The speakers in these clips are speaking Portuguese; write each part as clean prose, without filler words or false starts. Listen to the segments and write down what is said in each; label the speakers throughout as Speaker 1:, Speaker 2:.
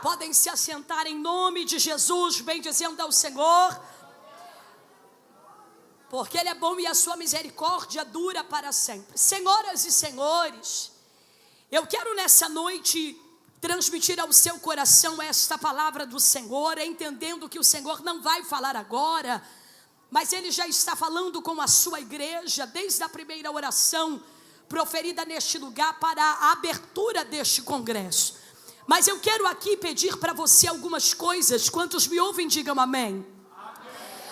Speaker 1: Podem se assentar em nome de Jesus, bendizendo ao Senhor, porque Ele é bom e a sua misericórdia dura para sempre. Senhoras e senhores, eu quero nessa noite transmitir ao seu coração esta palavra do Senhor, entendendo que o Senhor não vai falar agora, mas Ele já está falando com a sua igreja, desde a primeira oração proferida neste lugar para a abertura deste congresso. Mas eu quero aqui pedir para você algumas coisas. Quantos me ouvem, digam amém.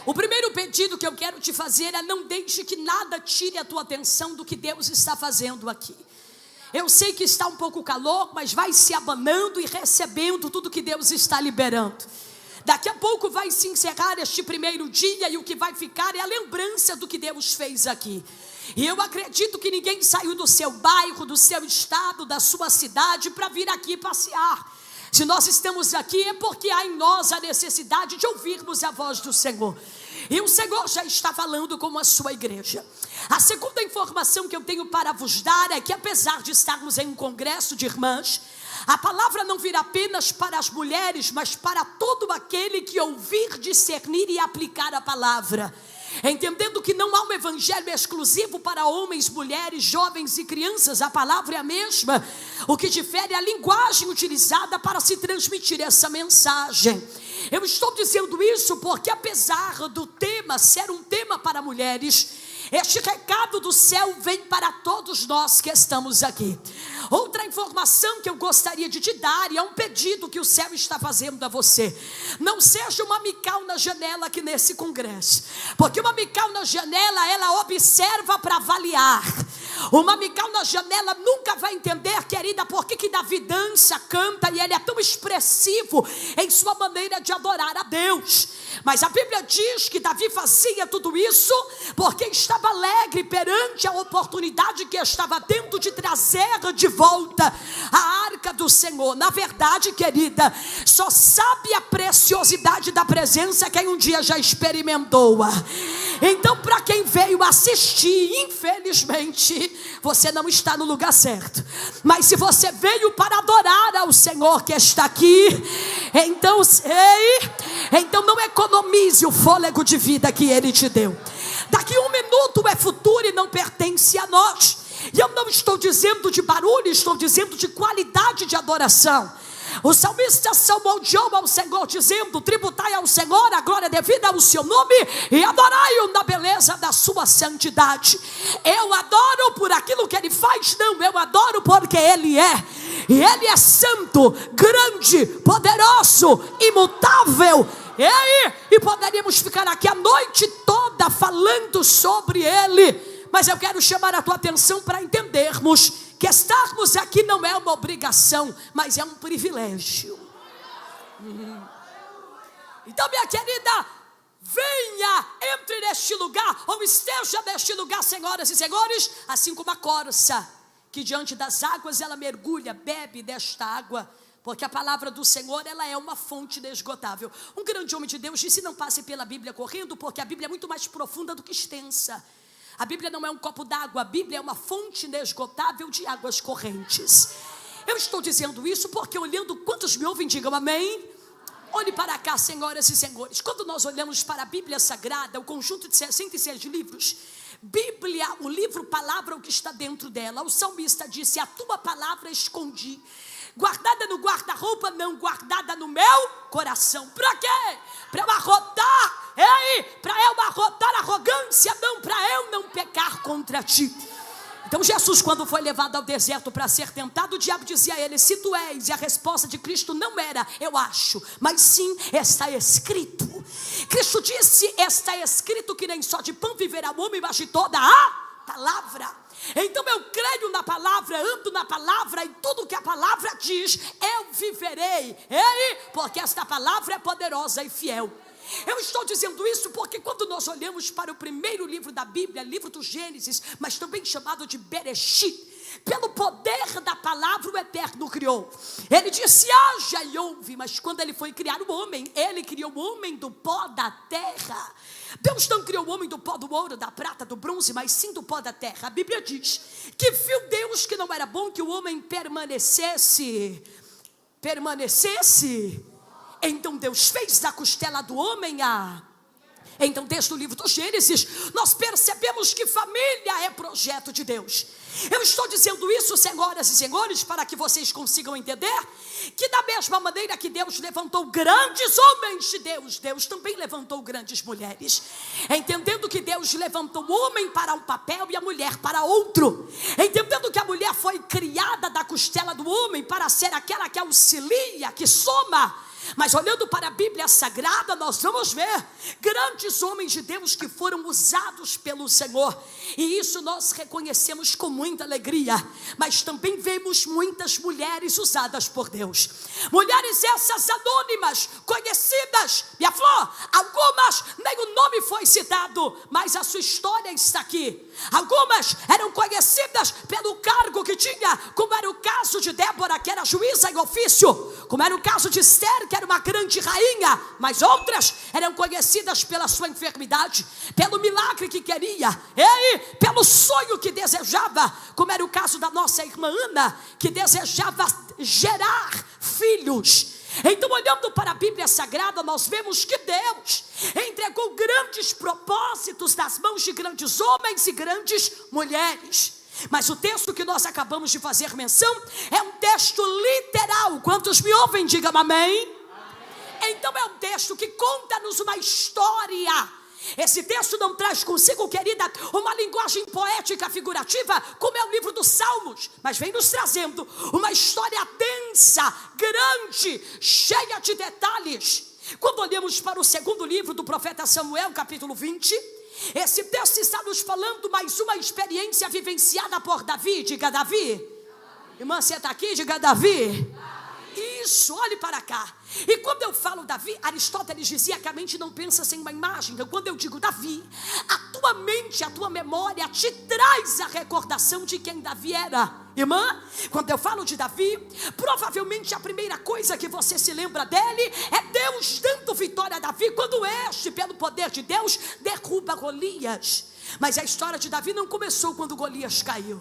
Speaker 1: O primeiro pedido que eu quero te fazer é: não deixe que nada tire a tua atenção do que Deus está fazendo aqui. Eu sei que está um pouco calor, mas vai se abanando e recebendo tudo que Deus está liberando. Daqui a pouco vai se encerrar este primeiro dia e o que vai ficar é a lembrança do que Deus fez aqui. E eu acredito que ninguém saiu do seu bairro, do seu estado, da sua cidade para vir aqui passear. Se nós estamos aqui é porque há em nós a necessidade de ouvirmos a voz do Senhor. E o Senhor já está falando com a sua igreja. A segunda informação que eu tenho para vos dar é que, apesar de estarmos em um congresso de irmãs, a palavra não virá apenas para as mulheres, mas para todo aquele que ouvir, discernir e aplicar a palavra. Entendendo que não há um evangelho exclusivo para homens, mulheres, jovens e crianças, a palavra é a mesma. O que difere é a linguagem utilizada para se transmitir essa mensagem. Eu estou dizendo isso porque, apesar do tema ser um tema para mulheres, este recado do céu vem para todos nós que estamos aqui. Outra informação que eu gostaria de te dar, e é um pedido que o céu está fazendo a você: não seja uma Mical na janela aqui nesse congresso, porque uma Mical na janela, ela observa para avaliar. Uma Mical na janela nunca vai entender, querida, por que Davi dança, canta e ele é tão expressivo em sua maneira de adorar a Deus. Mas a Bíblia diz que Davi fazia tudo isso porque estava alegre perante a oportunidade que estava tendo de trazer de volta a arca do Senhor. Na verdade, querida, só sabe a preciosidade da presença quem um dia já experimentou-a. Então, para quem veio assistir, infelizmente, você não está no lugar certo. Mas se você veio para adorar ao Senhor que está aqui, então não economize o fôlego de vida que Ele te deu. Daqui um minuto é futuro e não pertence a nós. E eu não estou dizendo de barulho, estou dizendo de qualidade de adoração. O salmista salmodiou ao Senhor dizendo: tributai ao Senhor a glória devida ao seu nome e adorai-o na beleza da sua santidade. Eu adoro por aquilo que Ele faz? Não, eu adoro porque Ele é. E Ele é santo, grande, poderoso, imutável. E poderíamos ficar aqui a noite toda falando sobre Ele. Mas eu quero chamar a tua atenção para entendermos que estarmos aqui não é uma obrigação, mas é um privilégio. Então, minha querida, venha, entre neste lugar, ou esteja neste lugar, senhoras e senhores, assim como a corça, que diante das águas ela mergulha, bebe desta água, porque a palavra do Senhor, ela é uma fonte inesgotável. Um grande homem de Deus disse: não passe pela Bíblia correndo, porque a Bíblia é muito mais profunda do que extensa. A Bíblia não é um copo d'água, a Bíblia é uma fonte inesgotável de águas correntes. Eu estou dizendo isso porque, olhando, quantos me ouvem, digam amém. Olhe para cá, senhoras e senhores. Quando nós olhamos para a Bíblia Sagrada, o conjunto de 66 livros, Bíblia, o livro palavra, o que está dentro dela. O salmista disse: a tua palavra escondi, guardada no guarda-roupa, não, guardada no meu coração. Para quê? Para eu arrotar, para eu arrotar arrogância, não, para eu não pecar contra ti. Então Jesus, quando foi levado ao deserto para ser tentado, o diabo dizia a ele: se tu és, e a resposta de Cristo não era eu acho, mas sim está escrito. Cristo disse: está escrito que nem só de pão viverá o homem, mas de toda a palavra. Então eu creio na palavra, ando na palavra, e tudo que a palavra diz, eu viverei. Porque esta palavra é poderosa e fiel. Eu estou dizendo isso porque quando nós olhamos para o primeiro livro da Bíblia, livro do Gênesis, mas também chamado de Bereshit, pelo poder da palavra o Eterno criou. Ele disse: haja e houve. Mas quando ele foi criar o homem, ele criou o homem do pó da terra. Deus não criou o homem do pó do ouro, da prata, do bronze, mas sim do pó da terra. A Bíblia diz que viu Deus que não era bom que o homem permanecesse permanecesse. Então Deus fez da costela do homem a... Então, desde o livro do Gênesis, nós percebemos que família é projeto de Deus. Eu estou dizendo isso, senhoras e senhores, para que vocês consigam entender que da mesma maneira que Deus levantou grandes homens de Deus, Deus também levantou grandes mulheres. Entendendo que Deus levantou o homem para um papel e a mulher para outro. Entendendo que a mulher foi criada da costela do homem para ser aquela que auxilia, que soma. Mas olhando para a Bíblia Sagrada, nós vamos ver grandes homens de Deus que foram usados pelo Senhor. E isso nós reconhecemos com muita alegria. Mas também vemos muitas mulheres usadas por Deus. Mulheres essas anônimas, conhecidas. Minha flor, algumas nem o nome foi citado, mas a sua história está aqui. Algumas eram conhecidas pelo cargo que tinha, como era o caso de Débora, que era juíza em ofício, como era o caso de Esther, que era uma grande rainha. Mas outras eram conhecidas pela sua enfermidade, pelo milagre que queria, e pelo sonho que desejava, como era o caso da nossa irmã Ana, que desejava gerar filhos. Então, olhando para a Bíblia Sagrada, nós vemos que Deus entregou grandes propósitos nas mãos de grandes homens e grandes mulheres. Mas o texto que nós acabamos de fazer menção é um texto literal. Quantos me ouvem, digam amém. Então é um texto que conta-nos uma história. Esse texto não traz consigo, querida, uma linguagem poética figurativa, como é o livro dos Salmos, mas vem nos trazendo uma história densa, grande, cheia de detalhes. Quando olhamos para o segundo livro do profeta Samuel, capítulo 20, esse texto está nos falando mais uma experiência vivenciada por Davi. Diga Davi. Irmã, você está aqui? Diga Davi. Isso, olhe para cá. E quando eu falo Davi, Aristóteles dizia que a mente não pensa sem uma imagem. Então quando eu digo Davi, a tua mente, a tua memória te traz a recordação de quem Davi era. Irmã, quando eu falo de Davi, provavelmente a primeira coisa que você se lembra dele é Deus dando vitória a Davi, quando este, pelo poder de Deus, derruba Golias. Mas a história de Davi não começou quando Golias caiu.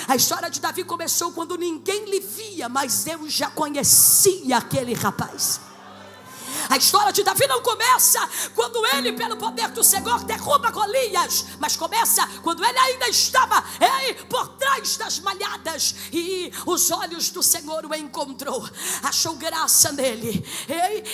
Speaker 1: A história de Davi começou quando ninguém lhe via, mas Deus já conhecia aquele rapaz. A história de Davi não começa quando ele, pelo poder do Senhor, derruba Golias, mas começa quando ele ainda estava por trás das malhadas, e os olhos do Senhor o encontrou, achou graça nele,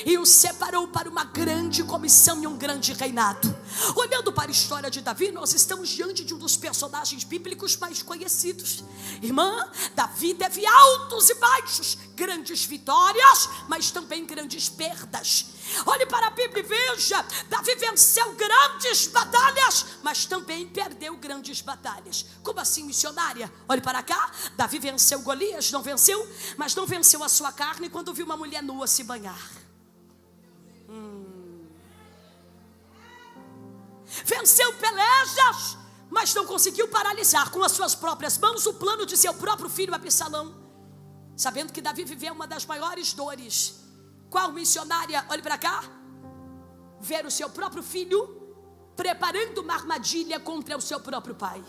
Speaker 1: e o separou para uma grande comissão e um grande reinado. Olhando para a história de Davi, nós estamos diante de um dos personagens bíblicos mais conhecidos. Irmã, Davi teve altos e baixos, grandes vitórias, mas também grandes perdas. Olhe para a Bíblia e veja, Davi venceu grandes batalhas, mas também perdeu grandes batalhas. Como assim, missionária? Olhe para cá, Davi venceu Golias, não venceu, mas não venceu a sua carne quando viu uma mulher nua se banhar. Venceu pelejas, mas não conseguiu paralisar com as suas próprias mãos o plano de seu próprio filho Absalão, sabendo que Davi viveu uma das maiores dores. Qual, missionária? Olhe para cá. Ver o seu próprio filho preparando uma armadilha contra o seu próprio pai.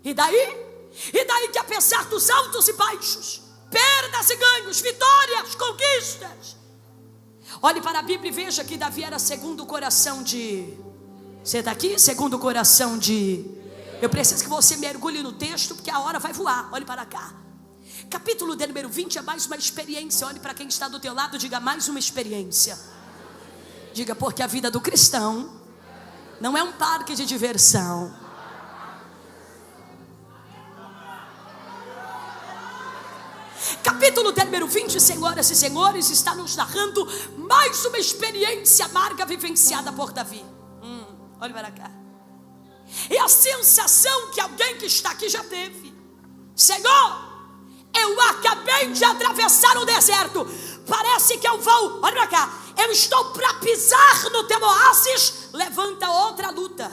Speaker 1: E daí que apesar dos altos e baixos, perdas e ganhos, vitórias, conquistas, olhe para a Bíblia e veja que Davi era segundo o coração de... Você está aqui? Segundo o coração de... Eu preciso que você mergulhe no texto, porque a hora vai voar. Olhe para cá. Capítulo de número 20 é mais uma experiência. Olhe para quem está do teu lado, diga mais uma experiência. Diga, porque a vida do cristão não é um parque de diversão. Capítulo de número 20, senhoras e senhores, está nos narrando mais uma experiência amarga vivenciada por Davi. Olhe para cá. É a sensação que alguém que está aqui já teve. Senhor, eu acabei de atravessar o deserto. Parece que eu vou, olha para cá, eu estou para pisar no teu oásis. Levanta outra luta.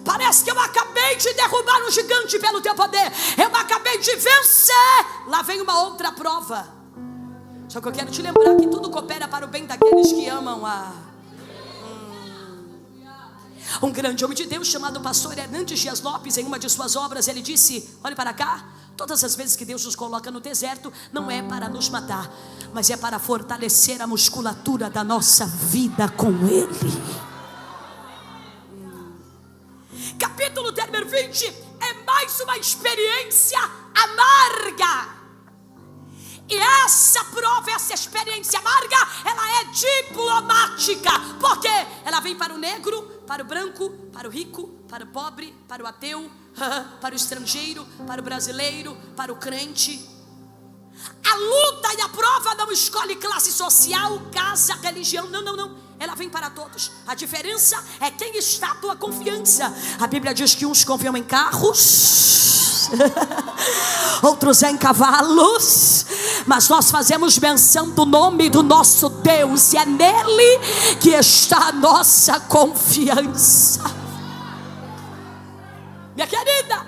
Speaker 1: Parece que eu acabei de derrubar um gigante pelo teu poder. Eu acabei de vencer. Lá vem uma outra prova. Só que eu quero te lembrar que tudo coopera para o bem daqueles que amam a... Um grande homem de Deus chamado pastor Hernandes Dias Lopes, em uma de suas obras, ele disse: olhe para cá, todas as vezes que Deus nos coloca no deserto, não é para nos matar, mas é para fortalecer a musculatura da nossa vida com Ele. Capítulo número 20 é mais uma experiência amarga. E essa prova, essa experiência amarga, ela é diplomática. Porque ela vem para o negro, para o branco, para o rico, para o pobre, para o ateu, para o estrangeiro, para o brasileiro, para o crente. A luta e a prova não escolhe classe social, casa, religião. Não. Ela vem para todos. A diferença é quem está a tua confiança. A Bíblia diz que uns confiam em carros, outros em cavalos, mas nós fazemos menção do nome do nosso Deus, e é nele que está a nossa confiança. Minha querida,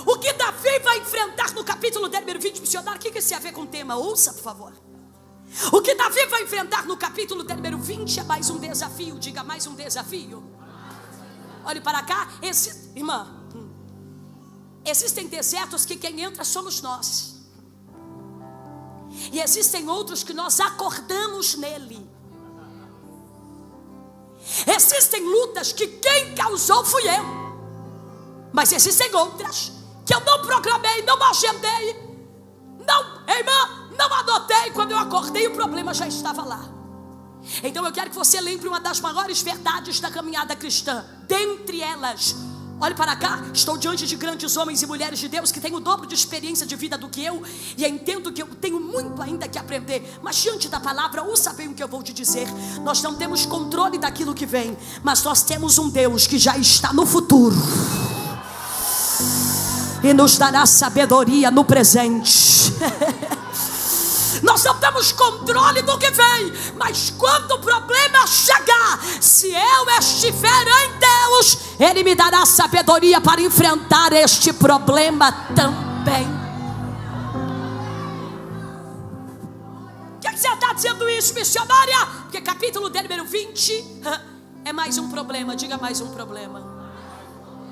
Speaker 1: o que Davi vai enfrentar no capítulo número 20, missionário, o que isso tem a ver com o tema? Ouça, por favor. O que Davi vai enfrentar no capítulo número 20 é mais um desafio. Diga, mais um desafio. Olhe para cá, irmã, existem desertos que quem entra somos nós, e existem outros que nós acordamos nele. Existem lutas que quem causou fui eu, mas existem outras que eu não programei, não agendei, não adotei. Quando eu acordei, o problema já estava lá. Então eu quero que você lembre uma das maiores verdades da caminhada cristã. Dentre elas, olhe para cá, estou diante de grandes homens e mulheres de Deus que têm o dobro de experiência de vida do que eu, e entendo que eu tenho muito ainda que aprender. Mas diante da palavra, ouça bem o que eu vou te dizer. Nós não temos controle daquilo que vem, mas nós temos um Deus que já está no futuro e nos dará sabedoria no presente. Nós não temos controle do que vem, mas quando o problema chegar, se eu estiver em Deus, Ele me dará sabedoria para enfrentar este problema também. Por que você está dizendo isso, missionária? Porque capítulo número 20 é mais um problema. Diga, mais um problema.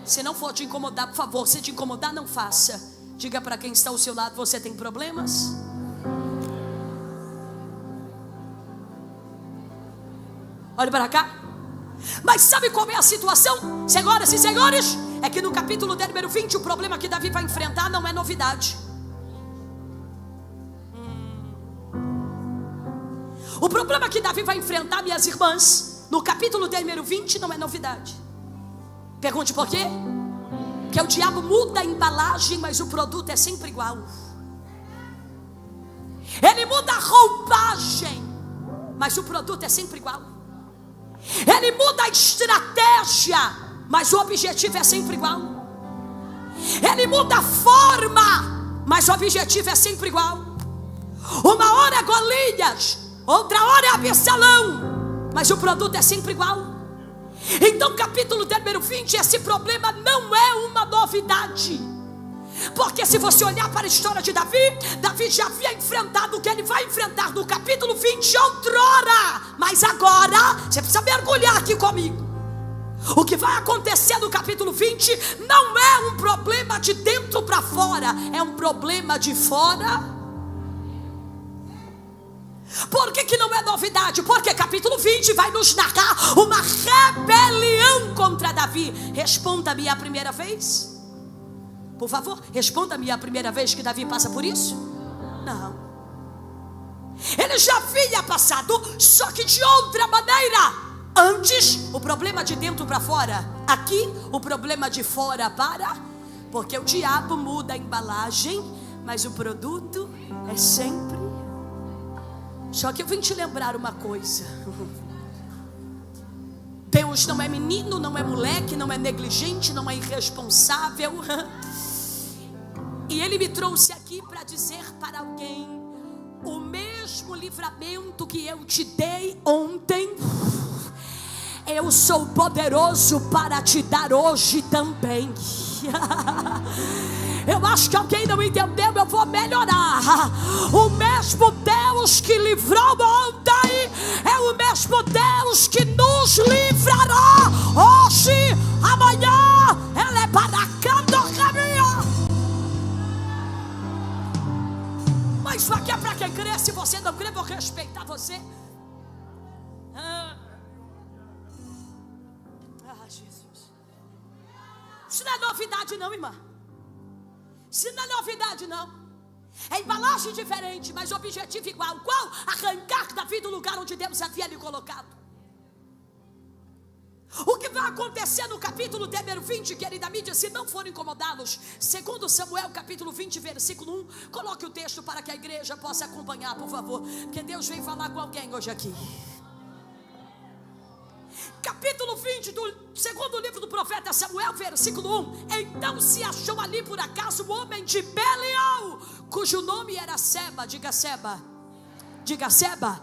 Speaker 1: Se não for te incomodar, por favor, se te incomodar, não faça. Diga para quem está ao seu lado: você tem problemas? Olhe para cá. Mas sabe qual é a situação, senhoras e senhores? É que no capítulo número 20, o problema que Davi vai enfrentar não é novidade. O problema que Davi vai enfrentar, minhas irmãs, no capítulo número 20 não é novidade. Pergunte por quê? Porque o diabo muda a embalagem, mas o produto é sempre igual. Ele muda a roupagem, mas o produto é sempre igual. Ele muda a estratégia, mas o objetivo é sempre igual. Ele muda a forma, mas o objetivo é sempre igual. Uma hora é Golias, outra hora é Absalão, mas o produto é sempre igual. Então capítulo número 20, esse problema não é uma novidade. Porque se você olhar para a história de Davi, Davi já havia enfrentado o que ele vai enfrentar no capítulo 20 outrora. Mas agora, você precisa mergulhar aqui comigo. O que vai acontecer no capítulo 20 não é um problema de dentro para fora, é um problema de fora. Por que não é novidade? Porque capítulo 20 vai nos narrar uma rebelião contra Davi. Responda-me, a primeira vez? Por favor, responda-me, a primeira vez que Davi passa por isso? Não. Ele já havia passado, só que de outra maneira. Antes, o problema de dentro para fora. Aqui, o problema de fora para. Porque o diabo muda a embalagem, mas o produto é sempre. Só que eu vim te lembrar uma coisa. Deus não é menino, não é moleque, não é negligente, não é irresponsável. E Ele me trouxe aqui para dizer para alguém: o mesmo livramento que eu te dei ontem, eu sou poderoso para te dar hoje também. Eu acho que alguém não entendeu, eu vou melhorar. O mesmo Deus Deus que livrou ontem é o mesmo Deus que nos livrará hoje, amanhã. Ele é baracando caminho. Mas isso aqui é para quem crê. Se você não crê, vou respeitar você. Jesus. Isso não é novidade não, irmã. Isso não é novidade não. É embalagem diferente, mas objetivo igual. Qual? Arrancar Davi do lugar onde Deus havia lhe colocado. O que vai acontecer no capítulo número 20, querida mídia, se não for incomodá-los? Segundo Samuel, capítulo 20, versículo 1. Coloque o texto para que a igreja possa acompanhar, por favor, porque Deus vem falar com alguém hoje aqui. Capítulo 20 do segundo livro do profeta Samuel, versículo 1. Então se achou ali por acaso um homem de Belial, cujo nome era Seba. Diga Seba. Diga Seba.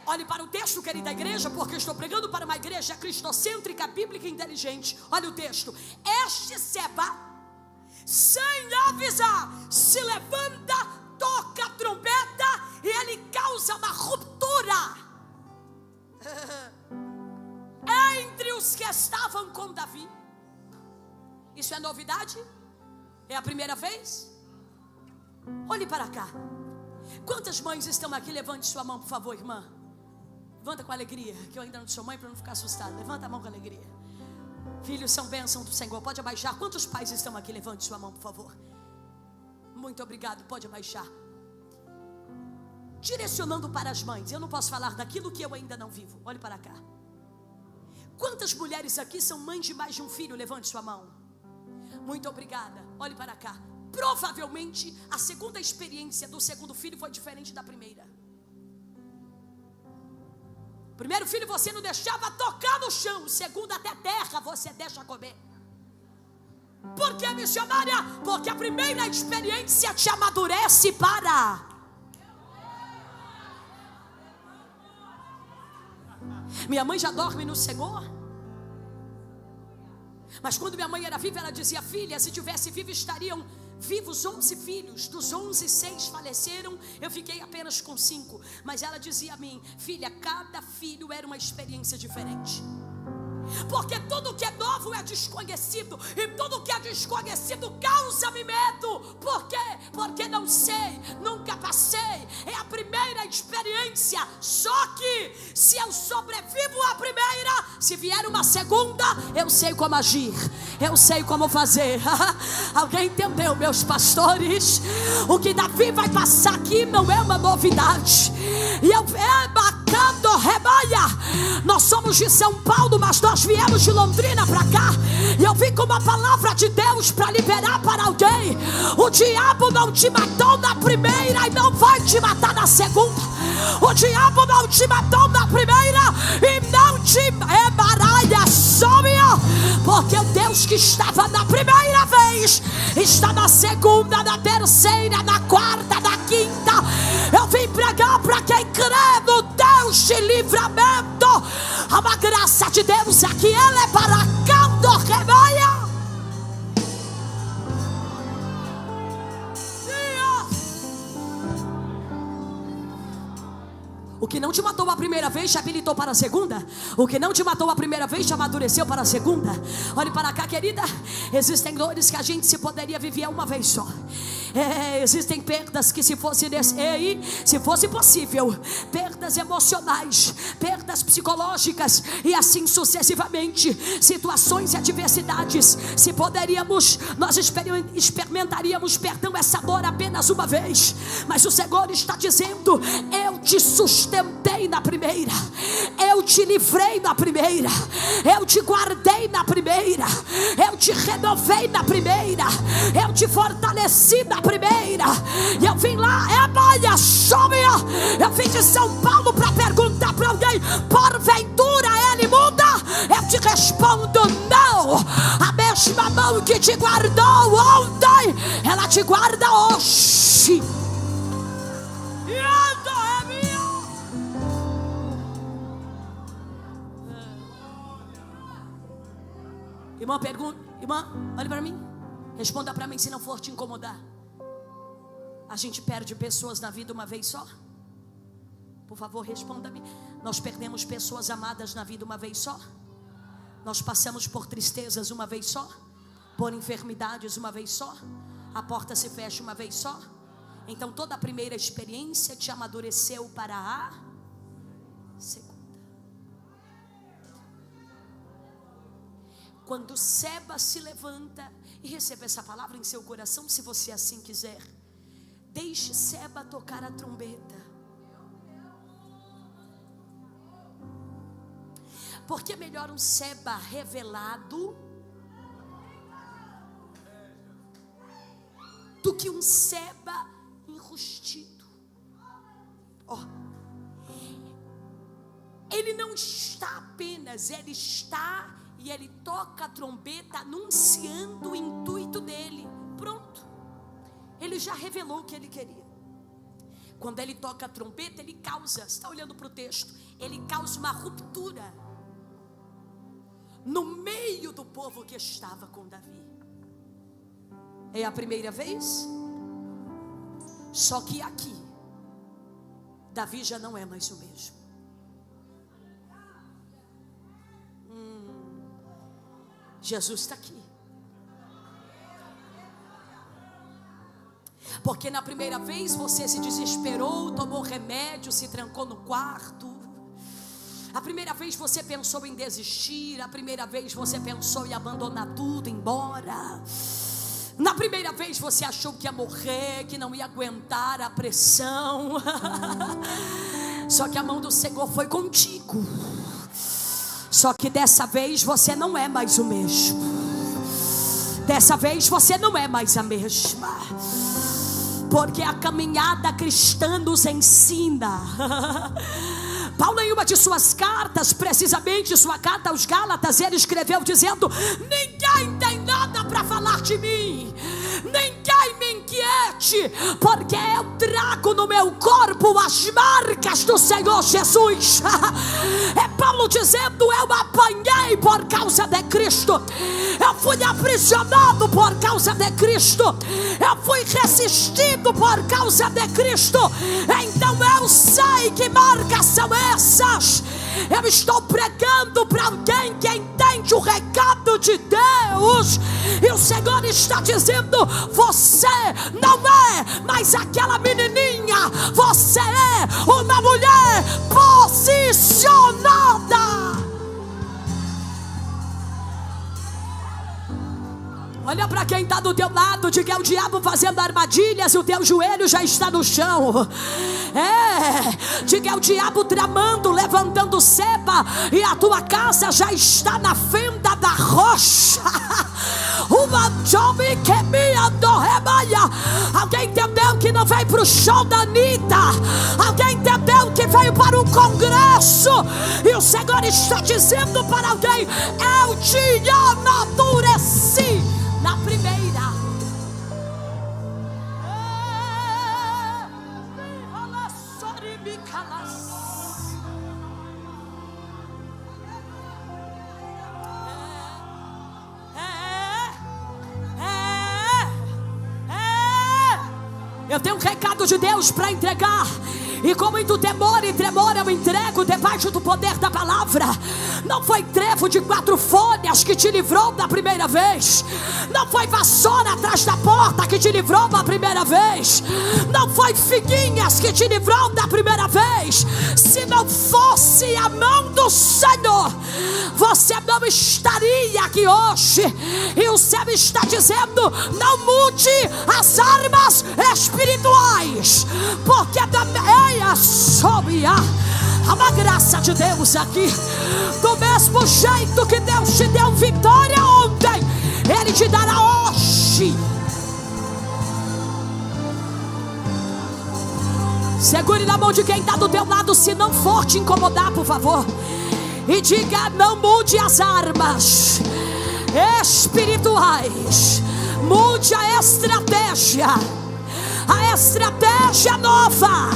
Speaker 1: Olhe para o texto, querida igreja, porque estou pregando para uma igreja cristocêntrica, bíblica e inteligente. Olha o texto. Este Seba, sem avisar, se levanta, toca a trombeta e ele causa uma ruptura entre os que estavam com Davi. Isso é novidade? É a primeira vez? Olhe para cá. Quantas mães estão aqui? Levante sua mão, por favor, irmã. Levanta com alegria, que eu ainda não sou mãe, para não ficar assustada. Levanta a mão com alegria. Filhos são bênção do Senhor. Pode abaixar. Quantos pais estão aqui? Levante sua mão, por favor. Muito obrigado, pode abaixar. Direcionando para as mães. Eu não posso falar daquilo que eu ainda não vivo. Olhe para cá. Quantas mulheres aqui são mães de mais de um filho? Levante sua mão. Muito obrigada. Olhe para cá. Provavelmente a segunda experiência do segundo filho foi diferente da primeira. Primeiro filho você não deixava tocar no chão. O segundo até terra você deixa comer. Por que, missionária? Porque a primeira experiência te amadurece para... Minha mãe já dorme no Senhor. Mas quando minha mãe era viva, ela dizia: filha, se tivesse vivo, estariam vivos 11 filhos. Dos 11, 6 faleceram. Eu fiquei apenas com 5. Mas ela dizia a mim: filha, cada filho era uma experiência diferente. Porque tudo que é novo é desconhecido, e tudo que é desconhecido causa-me medo. Por quê? Porque não sei, nunca passei. É a primeira experiência. Só que se eu sobrevivo à primeira, se vier uma segunda, eu sei como agir, eu sei como fazer. Alguém entendeu, meus pastores? O que Davi vai passar aqui não é uma novidade. E eu nós somos de São Paulo, mas nós viemos de Londrina para cá. E eu vim com uma palavra de Deus para liberar para alguém. O diabo não te matou na primeira e não vai te matar na segunda. O diabo não te matou na primeira e não te embaralha, some-o. Porque o Deus que estava na primeira vez está na segunda, na terceira, na quarta, na quinta. Eu vim pregar para quem crê no Deus de livramento. Há uma graça de Deus aqui. Ele é para canto rebanha. O que não te matou a primeira vez te habilitou para a segunda. O que não te matou a primeira vez te amadureceu para a segunda. Olhe para cá, querida. Existem dores que a gente se poderia viver uma vez só. Existem perdas que se fosse possível, perdas emocionais, perdas psicológicas e assim sucessivamente, situações e adversidades, se poderíamos, nós experimentaríamos perdão, essa dor apenas uma vez. Mas o Senhor está dizendo: eu te sustentei na primeira, eu te livrei na primeira, eu te guardei na primeira, eu te renovei na primeira, eu te fortaleci na primeira. E eu vim lá, eu vim de São Paulo para perguntar para alguém: porventura ele muda? Eu te respondo: não. A mesma mão que te guardou ontem, ela te guarda hoje. Irmã, olhe para mim, responda para mim, se não for te incomodar. A gente perde pessoas na vida uma vez só? Por favor, responda-me. Nós perdemos pessoas amadas na vida uma vez só? Nós passamos por tristezas uma vez só? Por enfermidades uma vez só? A porta se fecha uma vez só? Então toda a primeira experiência te amadureceu para a segunda. Quando Seba se levanta, e receba essa palavra em seu coração, se você assim quiser, deixe Seba tocar a trombeta. Porque é melhor um Seba revelado do que um Seba enrustido. Ele não está apenas, ele está e ele toca a trombeta anunciando o intuito dele. Pronto, ele já revelou o que ele queria. Quando ele toca a trombeta, ele causa, está olhando para o texto, ele causa uma ruptura no meio do povo que estava com Davi. É a primeira vez? Só que aqui Davi já não é mais o mesmo. Jesus está aqui. Porque na primeira vez você se desesperou, tomou remédio, se trancou no quarto. A primeira vez você pensou em desistir. A primeira vez você pensou em abandonar tudo, ir embora. Na primeira vez você achou que ia morrer, que não ia aguentar a pressão. Só que a mão do Senhor foi contigo. Só que dessa vez você não é mais o mesmo. Dessa vez você não é mais a mesma. Porque a caminhada cristã nos ensina. Paulo, em uma de suas cartas, precisamente sua carta aos Gálatas, ele escreveu dizendo: ninguém tem nada para falar de mim, ninguém me inquiete, porque eu trago no meu corpo as marcas do Senhor Jesus. É Paulo dizendo: eu apanhei por causa de Cristo, eu fui aprisionado por causa de Cristo, eu fui resistido por causa de Cristo. Então eu sei que marcas são essas. Eu estou pregando para alguém que entende o recado de Deus, e o Senhor está dizendo: você não é mais aquela menininha, você é uma mulher posicionada. Olha para quem está do teu lado, diga: é o diabo fazendo armadilhas e o teu joelho já está no chão. Diga: é o diabo tramando, levantando Seba, e a tua casa já está na fenda da rocha. Alguém entendeu que não veio para o show da Anitta? Alguém entendeu que veio para um congresso? E o Senhor está dizendo para alguém: eu te amadureci na primeira. Eu tenho um recado de Deus para entregar, e com muito temor e tremor eu entrego debaixo do poder da palavra. Não foi trevo de 4 folhas que te livrou da primeira vez, não foi vassoura atrás da porta que te livrou da primeira vez, não foi figuinhas que te livrou da primeira vez. Se não fosse a mão do Senhor, você não estaria aqui hoje. E o céu está dizendo: não mude as armas espirituais, porque também há uma graça de Deus aqui. Do mesmo jeito que Deus te deu vitória ontem, Ele te dará hoje. Segure na mão de quem está do teu lado, se não for te incomodar, por favor, e diga: não mude as armas espirituais, mude a estratégia. A estratégia nova,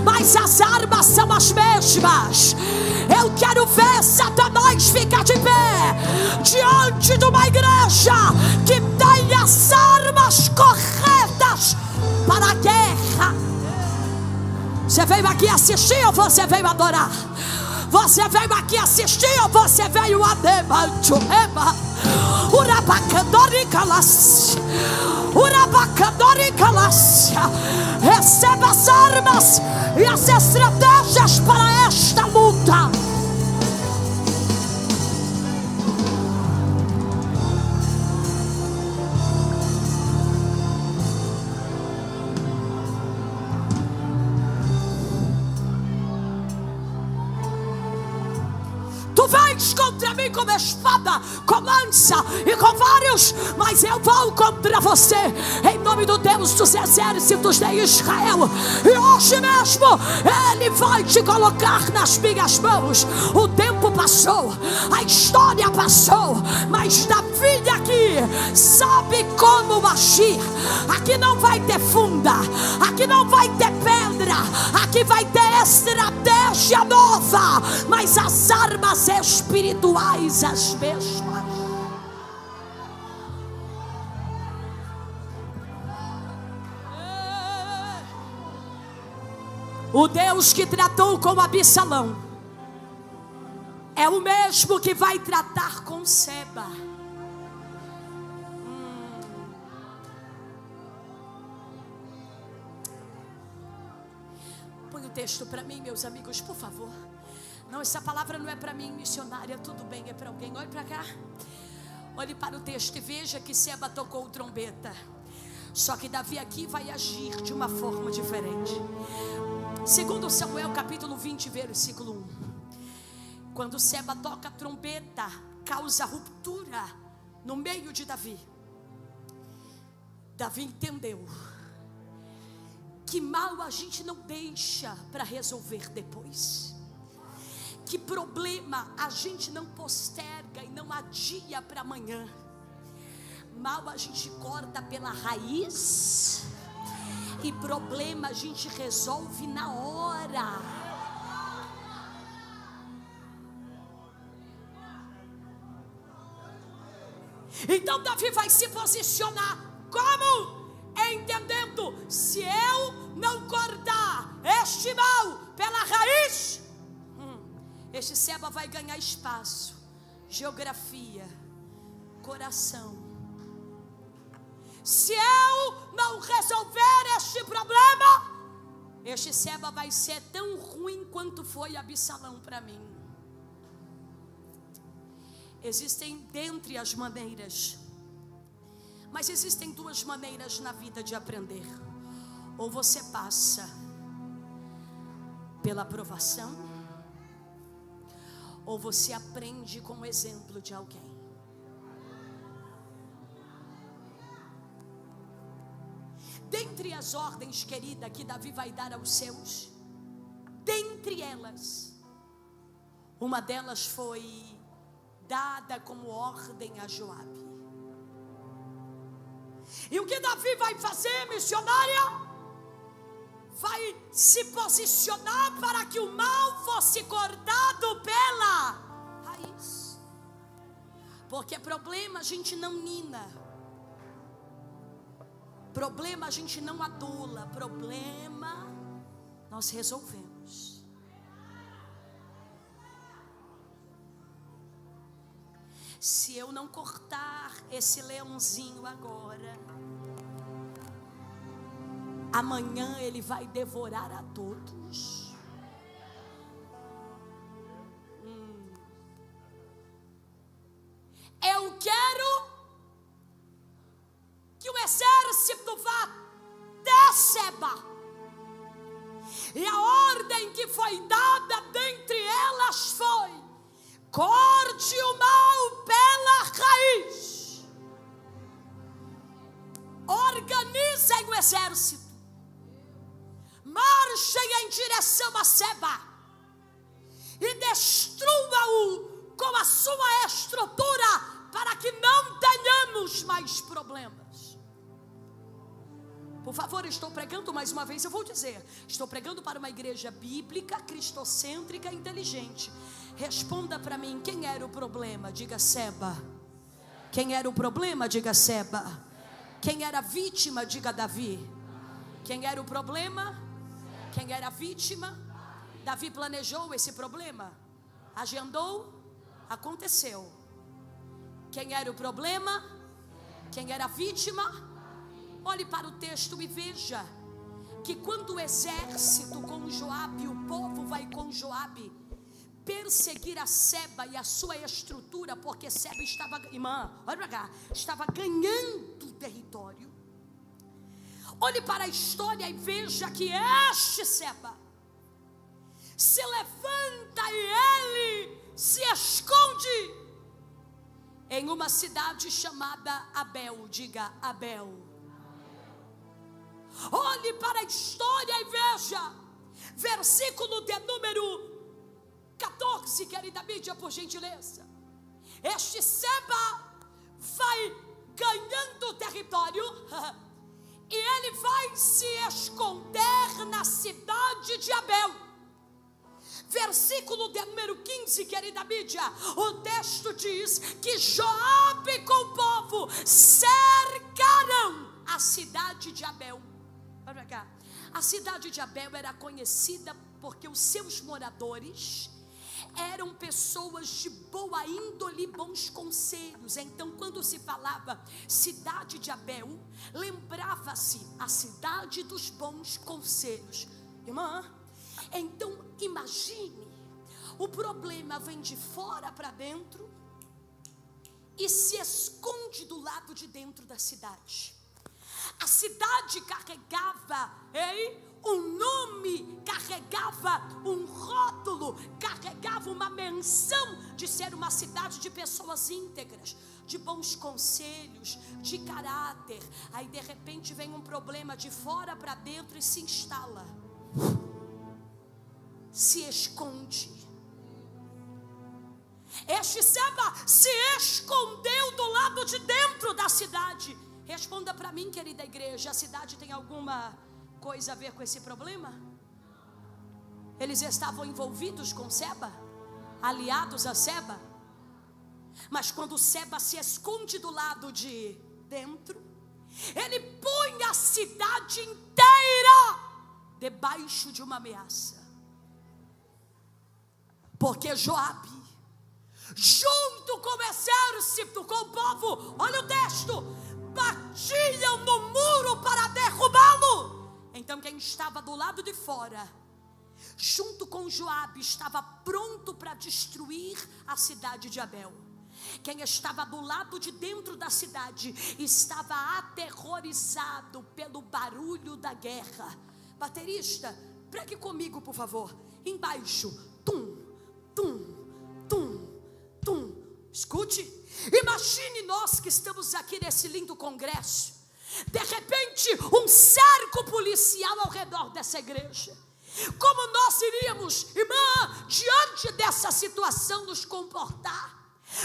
Speaker 1: mas as armas são as mesmas. Eu quero ver Satanás ficar de pé diante de uma igreja que tem as armas corretas para a guerra. Você veio aqui assistir ou você veio adorar? Você veio aqui assistir ou você veio adorar? Receba as armas e as estratégias para esta luta. Tu vens contra mim com espada, com lança e com vários, mas eu vou contra você em nome do Deus dos exércitos de Israel. E hoje mesmo Ele vai te colocar nas minhas mãos. O tempo passou, a história passou, mas Davi aqui sabe como agir. Aqui não vai ter funda, aqui não vai ter pedra, aqui vai ter estratégia nova, mas as armas espirituais as mesmas. O Deus que tratou com Absalão é o mesmo que vai tratar com Seba. Põe o texto para mim, meus amigos, por favor. Não, essa palavra não é para mim, missionária. Tudo bem, é para alguém. Olhe para cá. Olhe para o texto e veja que Seba tocou trombeta. Só que Davi aqui vai agir de uma forma diferente. Segundo Samuel capítulo 20, versículo 1. Quando Seba toca a trombeta, causa ruptura no meio de Davi. Davi entendeu que mal a gente não deixa para resolver depois. Que problema a gente não posterga e não adia para amanhã. Mal a gente corta pela raiz. E problema a gente resolve na hora. Então Davi vai se posicionar como? Entendendo, se eu não cortar este mal pela raiz, este Seba vai ganhar espaço, geografia, coração. Se eu não resolver este problema, este Seba vai ser tão ruim quanto foi Absalão para mim. Existem dentre as maneiras, mas existem duas maneiras na vida de aprender. Ou você passa pela aprovação, ou você aprende com o exemplo de alguém. Dentre as ordens, querida, que Davi vai dar aos seus, dentre elas, uma delas foi dada como ordem a Joabe. E o que Davi vai fazer, missionária? Vai se posicionar para que o mal fosse cortado pela raiz. Porque problema a gente não mina, problema a gente não adula, problema nós resolvemos. Se eu não cortar esse leãozinho agora, amanhã ele vai devorar a todos. Eu quero que o exército vá até Seba. E a ordem que foi dada dentre elas foi: corte o mal pela raiz. Organizem o exército, marchem em direção a Seba e destrua-o com a sua estrutura, para que não tenhamos mais problemas. Por favor, estou pregando mais uma vez, eu vou dizer, estou pregando para uma igreja bíblica, cristocêntrica, inteligente. Responda para mim, quem era o problema? Diga Seba. Quem era o problema? Diga Seba. Quem era a vítima? Diga Davi. Quem era o problema? Quem era vítima? Davi planejou esse problema, agendou, aconteceu. Quem era o problema? Quem era a vítima? Olhe para o texto e veja que quando o exército com Joabe, o povo vai com Joabe perseguir a Seba e a sua estrutura, porque Seba estava, irmã, olha para cá, estava ganhando território. Olhe para a história e veja que este Seba se levanta e ele se esconde em uma cidade chamada Abel. Diga Abel. Olhe para a história e veja, versículo de número 14, querida mídia, por gentileza. Este Seba vai ganhando território e ele vai se esconder na cidade de Abel. Versículo de número 15, querida mídia, o texto diz que Joabe com o povo cercaram a cidade de Abel. Olha cá, a cidade de Abel era conhecida porque os seus moradores eram pessoas de boa índole, bons conselhos. Então, quando se falava cidade de Abel, lembrava-se a cidade dos bons conselhos. Irmã, então imagine, o problema vem de fora para dentro e se esconde do lado de dentro da cidade. A cidade carregava um nome, carregava um rótulo, carregava uma menção de ser uma cidade de pessoas íntegras, de bons conselhos, de caráter. Aí de repente vem um problema de fora para dentro e se instala, se esconde. Este Seba se escondeu do lado de dentro da cidade. Responda para mim, querida igreja, a cidade tem alguma coisa a ver com esse problema? Eles estavam envolvidos com Seba, aliados a Seba. Mas quando Seba se esconde do lado de dentro, ele põe a cidade inteira debaixo de uma ameaça. Porque Joabe, junto com o exército, com o povo, olha o texto, batiam no muro para derrubá-lo. Então quem estava do lado de fora, junto com Joabe, estava pronto para destruir a cidade de Abel. Quem estava do lado de dentro da cidade estava aterrorizado pelo barulho da guerra. Baterista, pregue comigo, por favor. Embaixo, tum, tum, tum, tum. Escute, imagine nós que estamos aqui nesse lindo congresso. De repente, um cerco policial ao redor dessa igreja. Como nós iríamos, irmã, diante dessa situação nos comportar?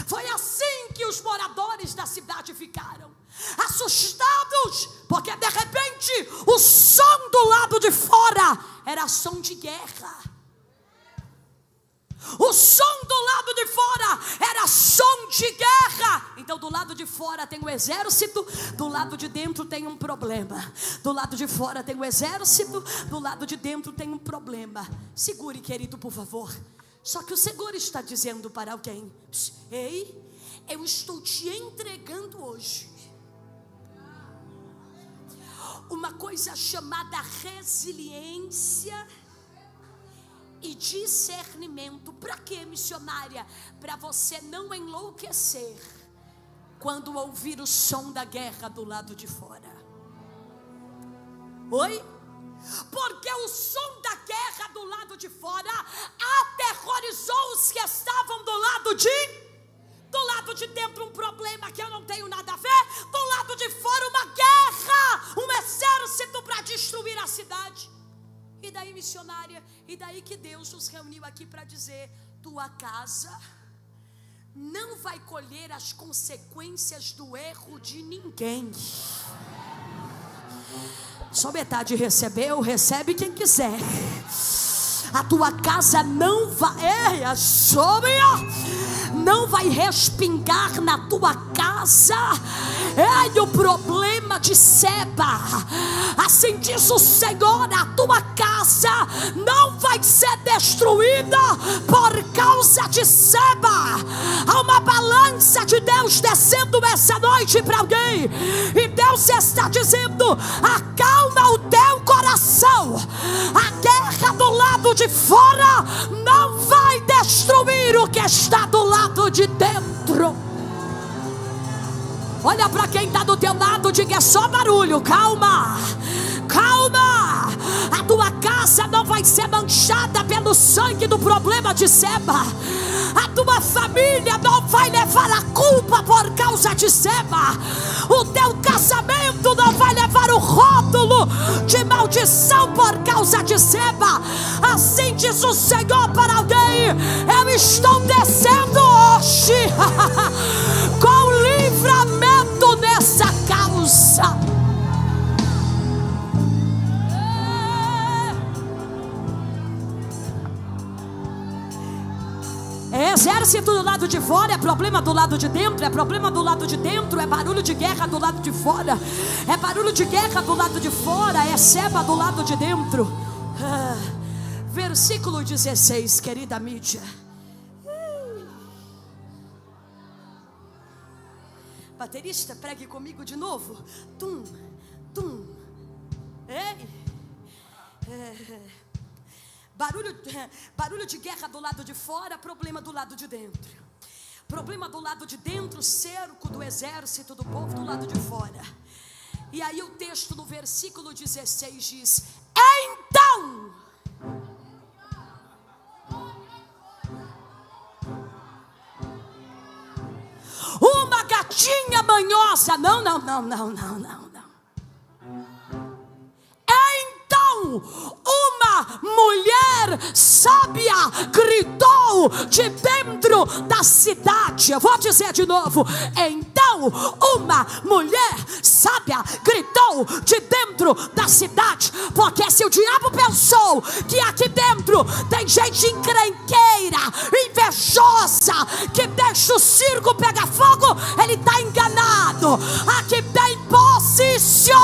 Speaker 1: Foi assim que os moradores da cidade ficaram, assustados, porque de repente o som do lado de fora era som de guerra. O som do lado de fora era som de guerra. Então do lado de fora tem o exército, do lado de dentro tem um problema. Do lado de fora tem o exército, do lado de dentro tem um problema. Segure, querido, por favor. Só que o Senhor está dizendo para alguém: ei, eu estou te entregando hoje uma coisa chamada resiliência e discernimento. Para quê, missionária? Para você não enlouquecer quando ouvir o som da guerra do lado de fora. Oi? Porque o som da guerra do lado de fora aterrorizou os que estavam do lado de dentro, um problema que eu não tenho nada a ver. Do lado de fora, uma guerra, um exército para destruir a cidade. E daí, missionária, e daí que Deus nos reuniu aqui para dizer: tua casa não vai colher as consequências do erro de ninguém. Só metade recebeu, recebe quem quiser. A tua casa não vai, não vai respingar na tua casa o problema de Seba. Assim diz o Senhor: a tua casa não vai ser destruída por causa de Seba. Há uma balança de Deus descendo essa noite para alguém, e Deus está dizendo: acalma o teu coração. A guerra do lado de fora não vai destruir o que está do lado de dentro. Olha para quem está do teu lado, diga: é só barulho. Calma, calma. A tua casa não vai ser manchada pelo sangue do problema de Seba. A tua família não vai levar a culpa por causa de Seba. O teu casamento não vai levar o rótulo de maldição por causa de Seba. Assim diz o Senhor para alguém: eu estou descendo hoje com livramento nessa causa. É exército do lado de fora, é problema do lado de dentro, é problema do lado de dentro, é barulho de guerra do lado de fora, é barulho de guerra do lado de fora, é Seba do lado de dentro. Versículo 16, querida mídia. Baterista, pregue comigo de novo. Tum, tum. Ei. Barulho de guerra do lado de fora, problema do lado de dentro. Problema do lado de dentro, cerco do exército do povo do lado de fora. E aí o texto no versículo 16 diz: então uma gatinha manhosa, não. Então uma mulher sábia gritou de dentro da cidade. Eu vou dizer de novo: então uma mulher sábia gritou de dentro da cidade. Porque se o diabo pensou que aqui dentro tem gente encrenqueira, invejosa, que deixa o circo pegar fogo, ele está enganado. Aqui tem posicionada.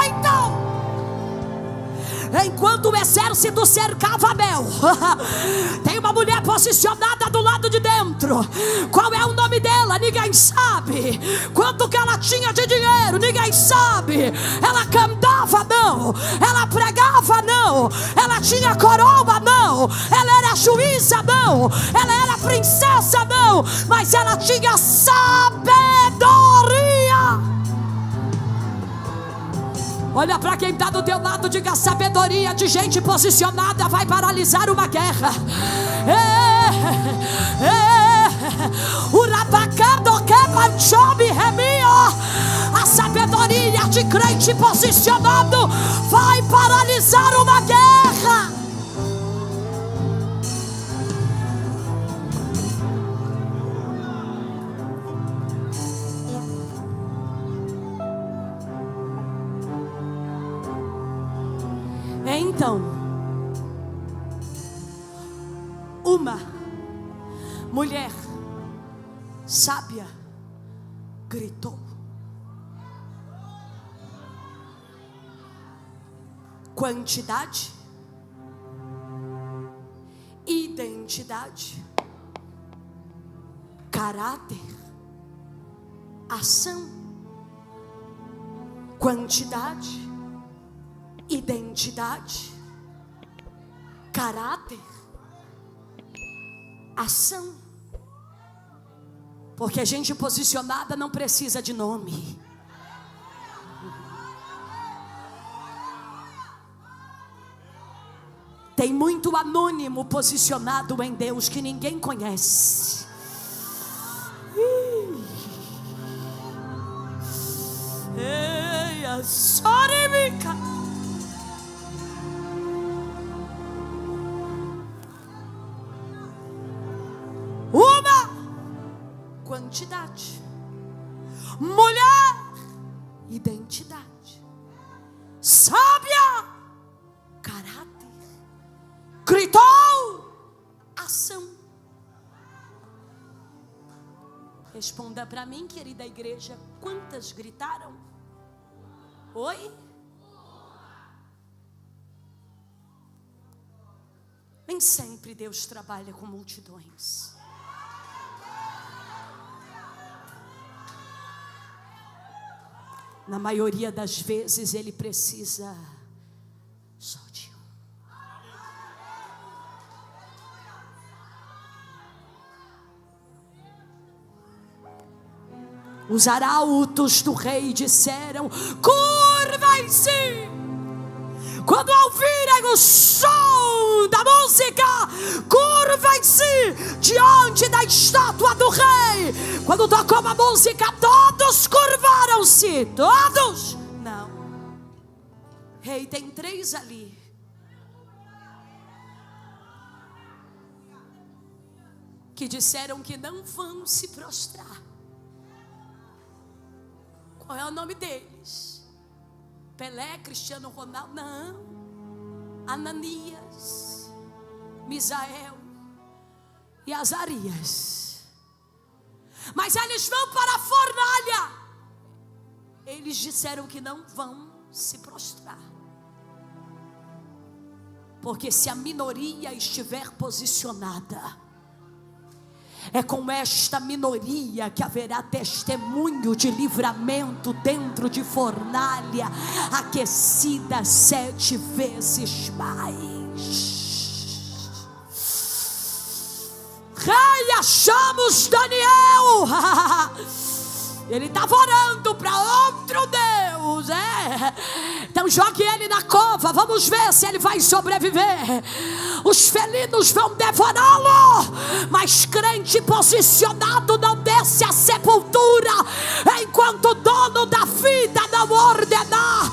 Speaker 1: Então, enquanto o exército cercava Abel, tem uma mulher posicionada do lado de dentro. Qual é o nome dela? Ninguém sabe. Quanto que ela tinha de dinheiro? Ninguém sabe. Ela cantava? Não. Ela pregava? Não. Ela tinha coroa? Não. Ela era juíza? Não. Ela era princesa? Não. Mas ela tinha sabedoria. Olha para quem está do teu lado, diga: a sabedoria de gente posicionada vai paralisar uma guerra. A sabedoria de crente posicionado vai paralisar uma guerra. Então, uma mulher sábia gritou. Quantidade, identidade, caráter, ação. Quantidade, identidade, caráter, ação. Porque a gente posicionada não precisa de nome. Tem muito anônimo posicionado em Deus que ninguém conhece. Ei, a sorimica. Uma quantidade, mulher, identidade, sábia, caráter, gritou, ação. Responda para mim, querida igreja, quantas gritaram? Oi? Nem sempre Deus trabalha com multidões. Na maioria das vezes Ele precisa só de um. Os arautos do rei disseram: curvem-se. Quando ouvirem o som da música, curvem-se diante da estátua do rei. Quando tocou a música, todos curvaram-se. Todos? Não. Rei, tem 3 ali. Que disseram que não vão se prostrar. Qual é o nome deles? Pelé, Cristiano Ronaldo? Não. Ananias, Misael e Azarias. Mas eles vão para a fornalha. Eles disseram que não vão se prostrar. Porque se a minoria estiver posicionada, é com esta minoria que haverá testemunho de livramento dentro de fornalha aquecida 7 vezes mais. Rei, achamos Daniel. Ele estava orando para outro Deus, Então jogue ele na cova, vamos ver se ele vai sobreviver. Os felinos vão devorá-lo, mas crente posicionado não desce à sepultura enquanto o dono da vida não ordenar.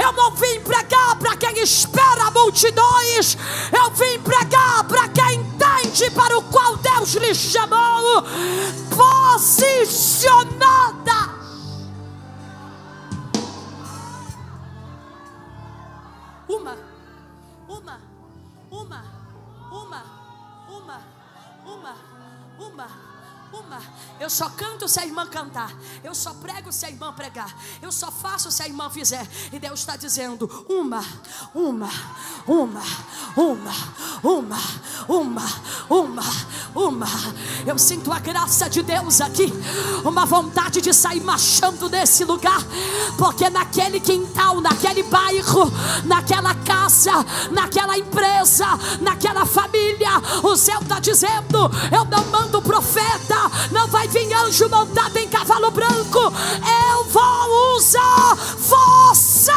Speaker 1: Eu não vim pregar para quem espera multidões, eu vim pregar para quem entende para o qual Deus lhe chamou. Posicionada. Uma. Eu só canto se a irmã cantar. Eu só prego se a irmã pregar. Eu só faço se a irmã fizer. E Deus está dizendo: uma. Eu sinto a graça de Deus aqui. Uma vontade de sair marchando desse lugar. Porque naquele quintal, naquele bairro, naquela casa, naquela empresa, naquela família, o céu está dizendo: eu não mando profeta, não vai vir anjo montado em cavalo branco. Eu vou usar você.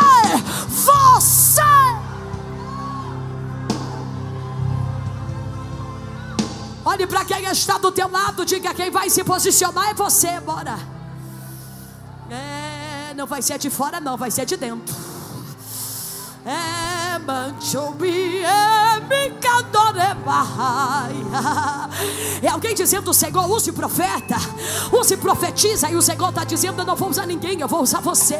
Speaker 1: Olhe para quem está do teu lado, diga: quem vai se posicionar é você, bora. Não vai ser de fora não, vai ser de dentro. É alguém dizendo: Senhor, use profeta, use profetiza. E o Senhor está dizendo: eu não vou usar ninguém, eu vou usar você.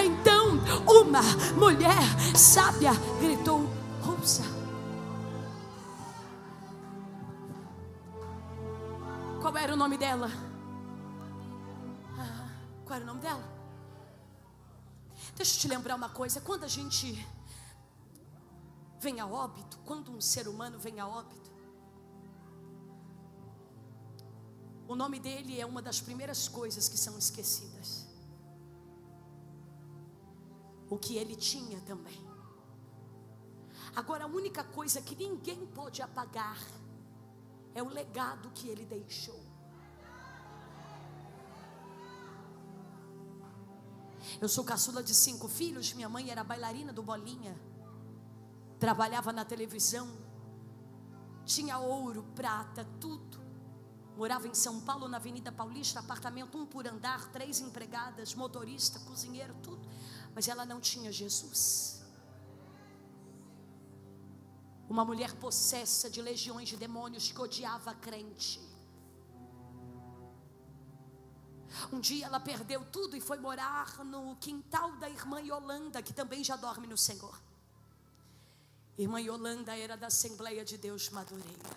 Speaker 1: Então uma mulher sábia gritou: ouça. Qual era o nome dela? Qual era o nome dela? Deixa eu te lembrar uma coisa. Quando a gente vem a óbito, quando um ser humano vem a óbito, o nome dele é uma das primeiras coisas que são esquecidas. O que ele tinha também. Agora, a única coisa que ninguém pode apagar é o legado que ele deixou. Eu sou caçula de 5 filhos. Minha mãe era bailarina do Bolinha, trabalhava na televisão, tinha ouro, prata, tudo. Morava em São Paulo, na Avenida Paulista, apartamento 1 por andar, 3 empregadas, motorista, cozinheiro, tudo. Mas ela não tinha Jesus. Uma mulher possessa de legiões de demônios que odiava a crente. Um dia ela perdeu tudo e foi morar no quintal da irmã Yolanda, que também já dorme no Senhor. Irmã Yolanda era da Assembleia de Deus Madureira.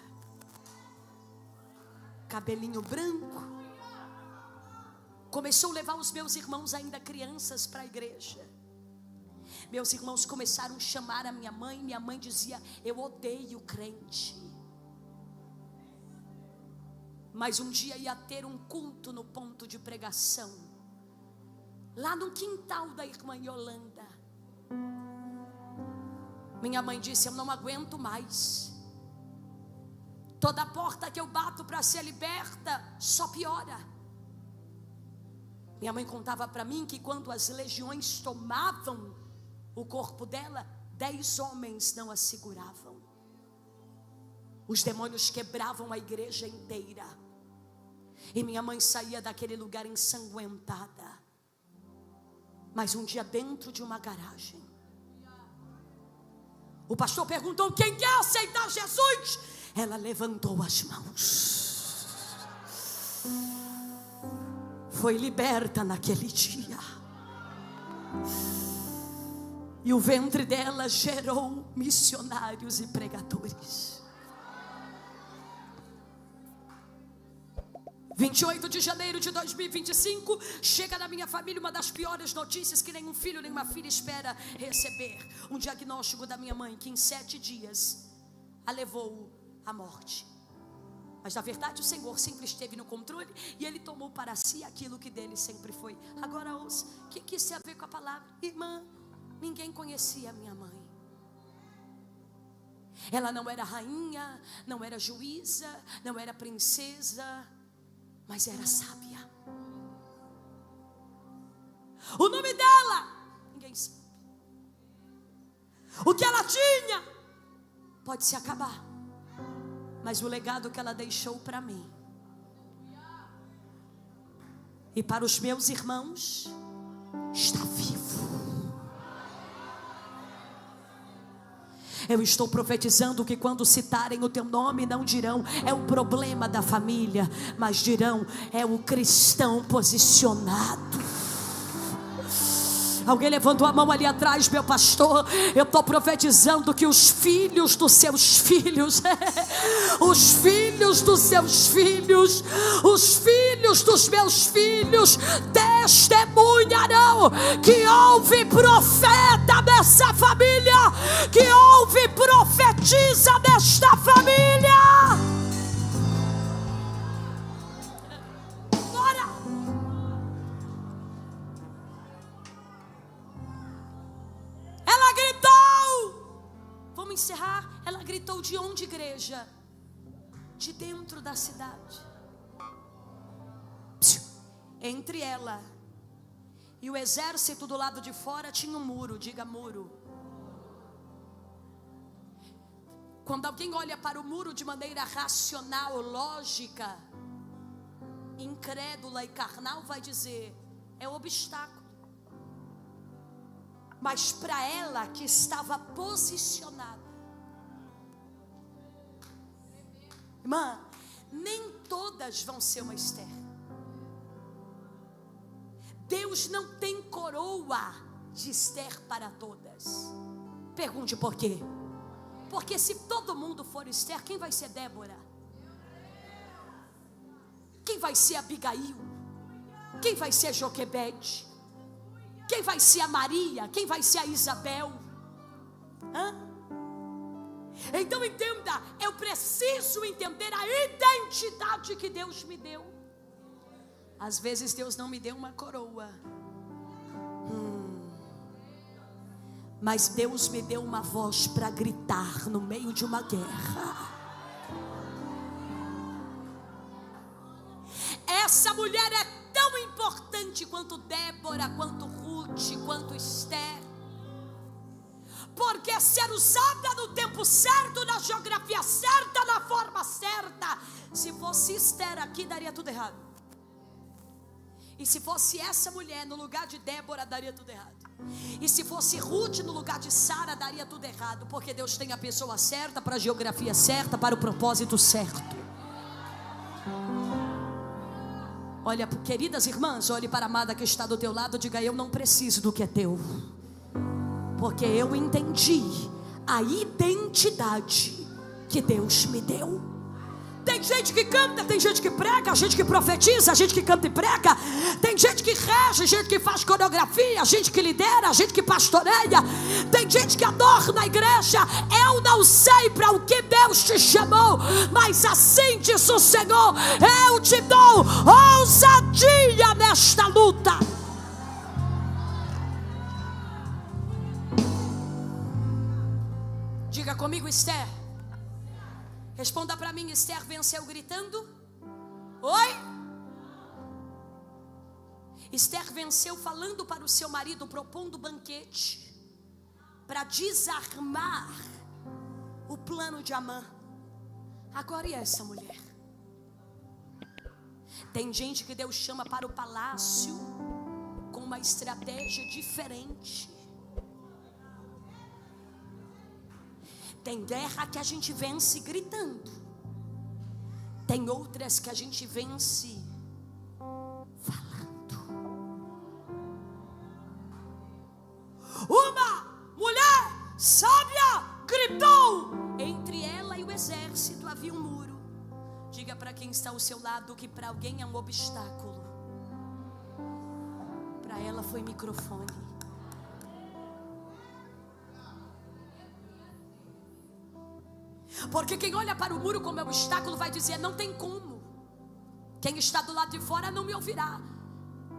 Speaker 1: cabelinho branco. Começou a levar os meus irmãos ainda crianças para a igreja. Meus irmãos começaram a chamar a minha mãe. Minha mãe dizia: eu odeio crente. Mas um dia ia ter um culto no ponto de pregação, lá no quintal da irmã Yolanda. Minha mãe disse: eu não aguento mais. Toda porta que eu bato para ser liberta só piora. Minha mãe contava para mim que quando as legiões tomavam o corpo dela, 10 homens não a seguravam. Os demônios quebravam a igreja inteira. E minha mãe saía daquele lugar ensanguentada. Mas um dia, dentro de uma garagem, o pastor perguntou: quem quer aceitar Jesus? Ela levantou as mãos. Foi liberta naquele dia. E o ventre dela gerou missionários e pregadores. 28 de janeiro de 2025, chega na minha família uma das piores notícias que nenhum filho, nenhuma filha espera receber. Um diagnóstico da minha mãe, que em 7 dias a levou à morte. Mas na verdade o Senhor sempre esteve no controle, e Ele tomou para si aquilo que dele sempre foi. Agora ouça, o que isso tem a ver com a palavra? Irmã, ninguém conhecia a minha mãe. Ela não era rainha, não era juíza, não era princesa, mas era sábia. O nome dela, ninguém sabe. O que ela tinha pode se acabar, mas o legado que ela deixou para mim e para os meus irmãos está vivo. Eu estou profetizando que quando citarem o teu nome, não dirão é o problema da família, mas dirão é o cristão posicionado. Alguém levantou a mão ali atrás, meu pastor. Eu estou profetizando que os filhos dos seus filhos, os filhos dos seus filhos, os filhos dos meus filhos testemunharão que houve profeta nessa família, que houve profetisa nesta família. Encerrar, ela gritou de onde, igreja? De dentro da cidade. Entre ela e o exército do lado de fora tinha um muro, diga muro. Quando alguém olha para o muro de maneira racional, lógica, incrédula e carnal, vai dizer, é um obstáculo. Mas para ela que estava posicionada, irmã, nem todas vão ser uma Esther. Deus não tem coroa de Esther para todas. Pergunte por quê? Porque se todo mundo for Esther, quem vai ser Débora? Quem vai ser Abigail? Quem vai ser Joquebede? Quem vai ser a Maria? Quem vai ser a Isabel? Então entenda, eu preciso entender a identidade que Deus me deu. Às vezes Deus não me deu uma coroa, mas Deus me deu uma voz para gritar no meio de uma guerra. Essa mulher é tão importante quanto Débora, quanto Ruth, quanto Esther. Porque ser usada no tempo certo, na geografia certa, na forma certa. Se fosse Esther aqui, daria tudo errado. E se fosse essa mulher no lugar de Débora, daria tudo errado. E se fosse Ruth no lugar de Sara, daria tudo errado. Porque Deus tem a pessoa certa, para a geografia certa, para o propósito certo. Olha, queridas irmãs, olhe para a amada que está do teu lado, diga: eu não preciso do que é teu, porque eu entendi a identidade que Deus me deu. Tem gente que canta, tem gente que prega, gente que profetiza, gente que canta e prega. Tem gente que rege, gente que faz coreografia, gente que lidera, gente que pastoreia. Tem gente que adora na igreja. Eu não sei para o que Deus te chamou, mas assim diz o Senhor: eu te dou ousadia nesta luta. Diga comigo, Esther. Responda para mim, Esther venceu gritando? Oi? Esther venceu falando para o seu marido, propondo banquete para desarmar o plano de Amã. Agora e essa mulher? Tem gente que Deus chama para o palácio com uma estratégia diferente. Tem guerra que a gente vence gritando. Tem outras que a gente vence falando. Uma mulher sábia gritou. Entre ela e o exército havia um muro. Diga para quem está ao seu lado que para alguém é um obstáculo. Para ela foi microfone. Porque quem olha para o muro como obstáculo vai dizer: não tem como. Quem está do lado de fora não me ouvirá.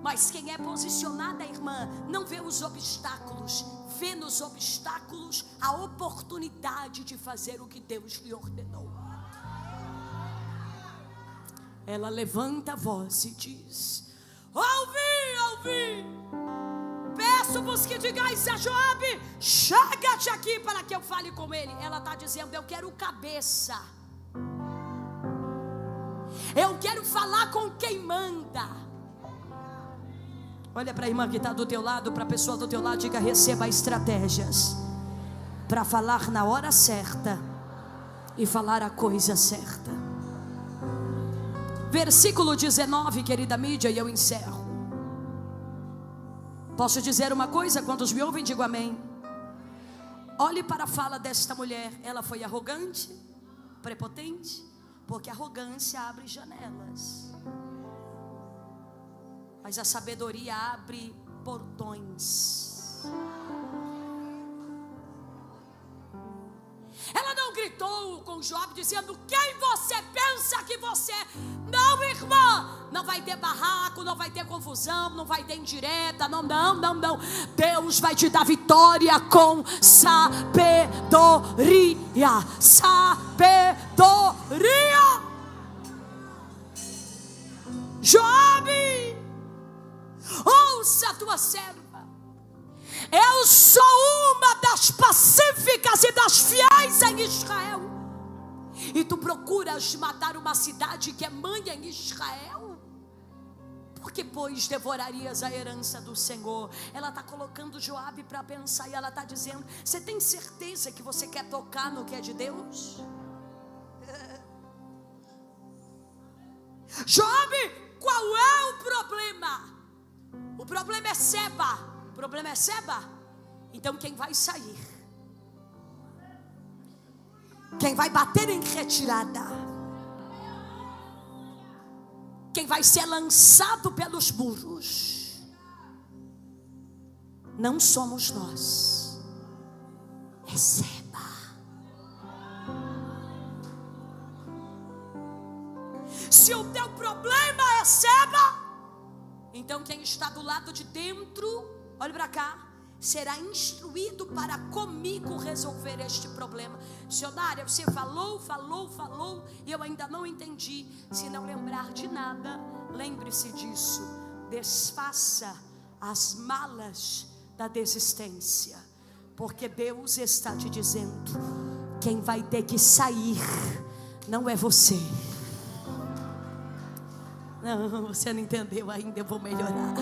Speaker 1: Mas quem é posicionada, irmã, não vê os obstáculos, vê nos obstáculos a oportunidade de fazer o que Deus lhe ordenou. Ela levanta a voz e diz: ouvi. Peço-vos que digais a Joabe: chega-te aqui para que eu fale com ele. Ela está dizendo: eu quero cabeça. Eu quero falar com quem manda. Olha para a irmã que está do teu lado, para a pessoa do teu lado, diga: receba estratégias para falar na hora certa e falar a coisa certa. Versículo 19, querida mídia, e eu encerro. Posso dizer uma coisa? Quantos me ouvem, digo amém. Olhe para a fala desta mulher. Ela foi arrogante, prepotente, porque a arrogância abre janelas, mas a sabedoria abre portões. Ela não gritou com Joabe dizendo: quem você pensa que você é? Não, irmã. Não vai ter barraco, não vai ter confusão, não vai ter indireta. Não. Deus vai te dar vitória com sabedoria. Joabe, ouça a tua serva. Eu sou uma das pacíficas e das fiéis em Israel. E tu procuras matar uma cidade que é mãe em Israel? Porque pois devorarias a herança do Senhor? Ela está colocando Joabe para pensar. E ela está dizendo: você tem certeza que você quer tocar no que é de Deus? Joabe, qual é o problema? O problema é Seba. O problema é Seba? Então quem vai sair, quem vai bater em retirada, quem vai ser lançado pelos muros, não somos nós, é Seba. Se o teu problema é Seba, então quem está do lado de dentro, olhe para cá, será instruído para comigo resolver este problema. Missionária, você falou e eu ainda não entendi. Se não lembrar de nada, lembre-se disso. Desfaça as malas da desistência, porque Deus está te dizendo: quem vai ter que sair não é você. Não, você não entendeu ainda, eu vou melhorar.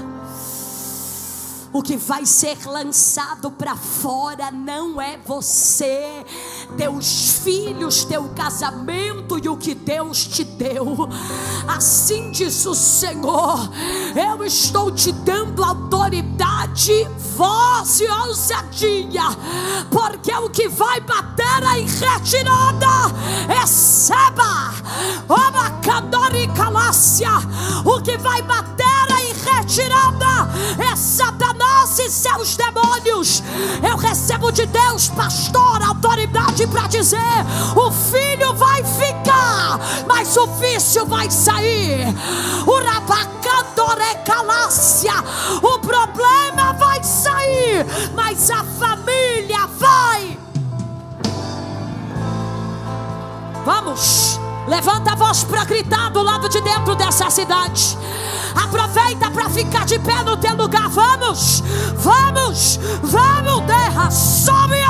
Speaker 1: O que vai ser lançado para fora não é você, teus filhos, teu casamento e o que Deus te deu. Assim diz o Senhor: eu estou te dando autoridade, voz e ousadia, porque o que vai bater em retirada, receba. O que vai bater em retirada é Satanás e seus demônios. Eu recebo de Deus, pastor, autoridade para dizer: o filho vai ficar, mas o vício vai sair. O problema vai sair, mas a família vai. Vamos, levanta a voz para gritar do lado de dentro dessa cidade. Aproveita para ficar de pé no teu lugar. Vamos, vamos, vamos, terra, sobe.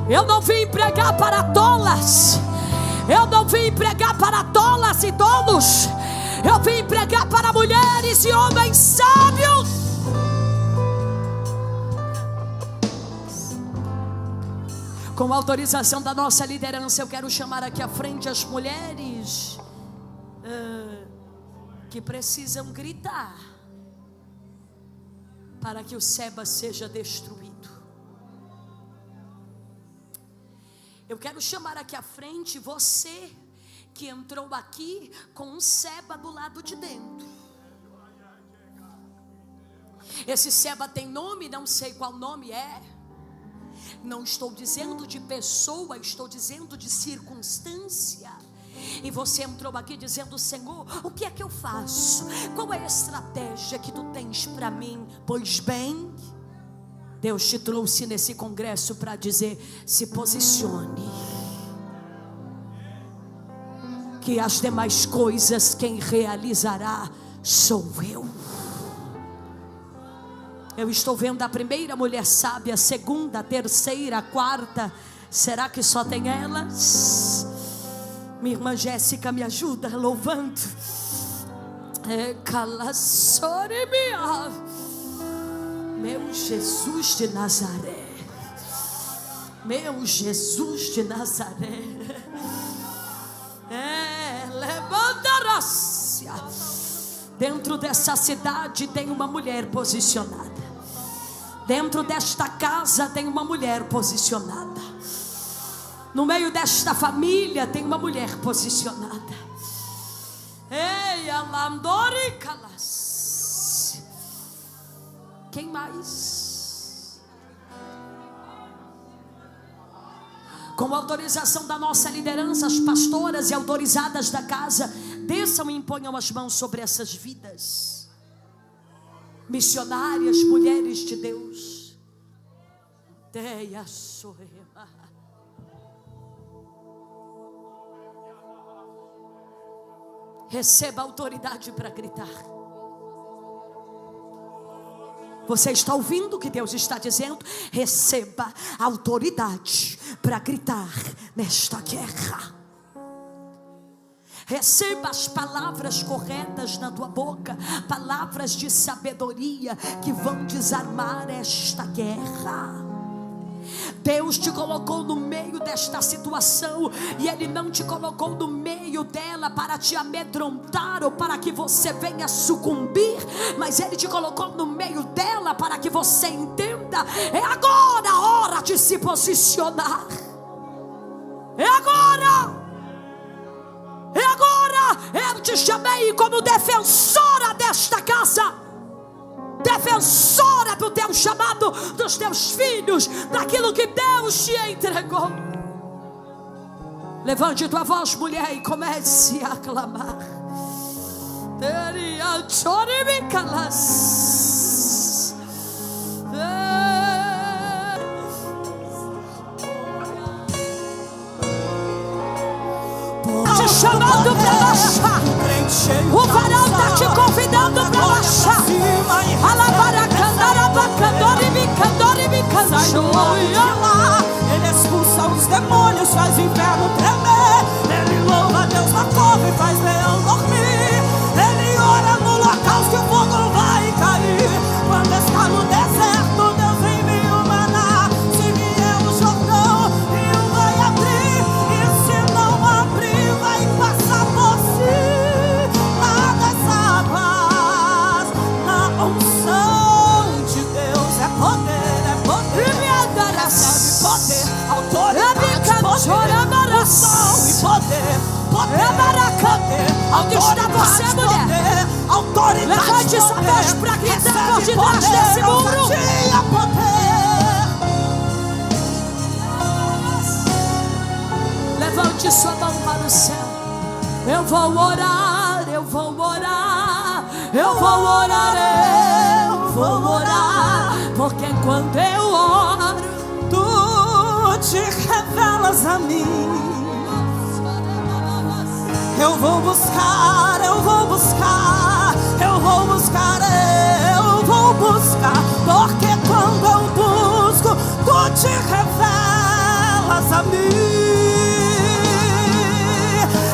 Speaker 1: Eu não vim pregar para tolas. Eu não vim pregar para tolas e tolos. Eu vim pregar para mulheres e homens sábios. Com autorização da nossa liderança, eu quero chamar aqui à frente as mulheres que precisam gritar para que o Seba seja destruído. Eu quero chamar aqui à frente você que entrou aqui com um Seba do lado de dentro. Esse Seba tem nome, não sei qual nome é. Não estou dizendo de pessoa, estou dizendo de circunstância. E você entrou aqui dizendo: Senhor, o que é que eu faço? Qual é a estratégia que tu tens para mim? Pois bem, Deus te trouxe nesse congresso para dizer: se posicione, que as demais coisas quem realizará sou eu. Eu estou vendo a primeira mulher sábia, a segunda, a terceira, a quarta. Será que só tem elas? Minha irmã Jéssica me ajuda louvando. Meu Jesus de Nazaré, meu Jesus de Nazaré, levanta-se. Dentro dessa cidade tem uma mulher posicionada. Dentro desta casa tem uma mulher posicionada. No meio desta família tem uma mulher posicionada. Ei, alandori calas. Quem mais? Com autorização da nossa liderança, as pastoras e autorizadas da casa, desçam e imponham as mãos sobre essas vidas. Missionárias, mulheres de Deus. Receba autoridade para gritar. Você está ouvindo o que Deus está dizendo? Receba autoridade para gritar nesta guerra. Receba as palavras corretas na tua boca, palavras de sabedoria que vão desarmar esta guerra. Deus te colocou no meio desta situação, e Ele não te colocou no meio dela para te amedrontar ou para que você venha sucumbir, mas Ele te colocou no meio dela para que você entenda: é agora a hora de se posicionar. É agora. É agora. Eu te chamei como defensora desta casa, defensora do teu chamado, dos teus filhos, daquilo que Deus te entregou. Levante tua voz, mulher, e comece a clamar. Te chamando para baixar. O varão está te convidando para baixar.
Speaker 2: Sai do lado de lá. Ele expulsa os demônios, faz o inferno tremer. Ele louva a Deus na cova e faz leão dormir. Ele ora no local que o fogo vai cair. Quando está no deserto, Deus envia o maná. Se vier o Jordão e
Speaker 1: Onde está você, mulher? Levante sua voz para gritar por detrás desse muro. Levante sua mão para o céu. Eu vou orar, eu vou orar, eu vou orar, eu vou orar, porque quando eu oro,
Speaker 2: tu te revelas a mim. Eu vou buscar, eu vou buscar, eu vou buscar, eu vou buscar, porque quando eu busco, tu te revelas a mim.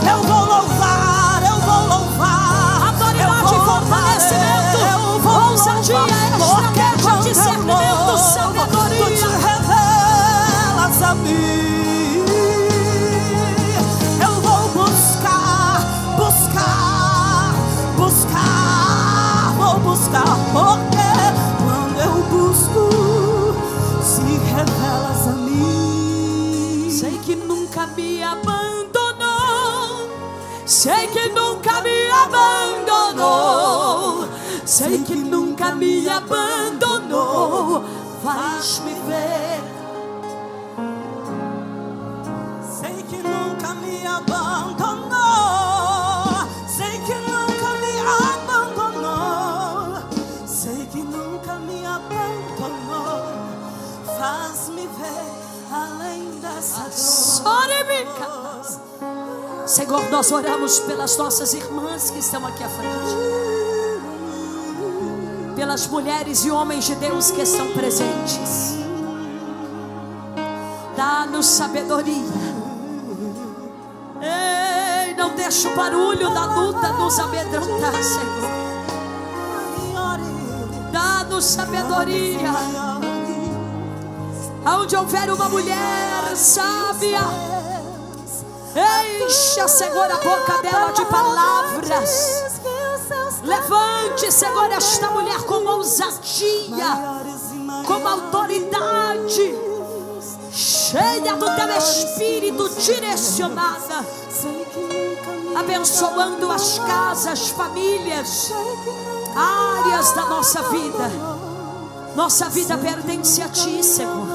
Speaker 2: Eu vou louvar, eu vou louvar.
Speaker 1: Autoridade e fortalecimento, ousadia, estratégia, discernimento, sabedoria.
Speaker 2: Tu te revelas a mim. Eu vou buscar, buscar, buscar. Vou buscar, porque quando eu busco, se revelas a mim.
Speaker 1: Sei que nunca me abandonou. Sei que nunca me abandonou. Sei que nunca me abandonou. Faz-me ver.
Speaker 2: Sei que nunca me abandonou. Sei que nunca me abandonou. Sei que nunca me abandonou. Faz-me ver além dessa dor.
Speaker 1: Senhor, nós oramos pelas nossas irmãs que estão aqui à frente, pelas mulheres e homens de Deus que estão presentes. Dá-nos sabedoria. Ei, não deixa o barulho da luta nos amedrontar, Senhor. Dá-nos sabedoria. Aonde houver uma mulher sábia, encha, Senhor, a boca dela de palavras. Levante, Senhor, esta mulher com ousadia, com autoridade, cheia do teu Espírito, direcionada, abençoando as casas, famílias, áreas da nossa vida. Nossa vida pertence a ti, Senhor,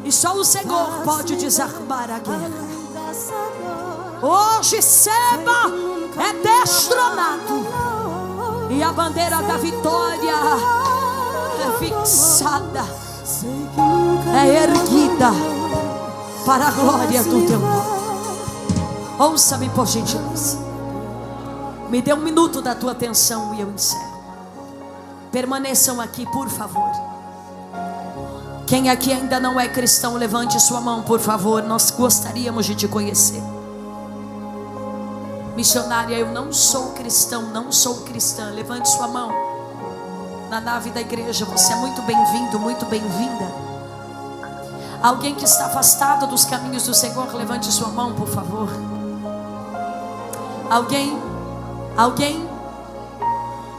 Speaker 1: e só o Senhor pode desarmar a guerra. Hoje Seba é destronado e a bandeira da vitória é fixada, é erguida para a glória do teu nome. Ouça-me, por gentileza. Me dê um minuto da tua atenção e eu encerro. Permaneçam aqui, por favor. Quem aqui ainda não é cristão, levante sua mão, por favor. Nós gostaríamos de te conhecer. Missionária, eu não sou cristão, não sou cristã. Levante sua mão. Na nave da igreja, você é muito bem-vindo, muito bem-vinda. Alguém que está afastado dos caminhos do Senhor, levante sua mão, por favor. Alguém? Alguém?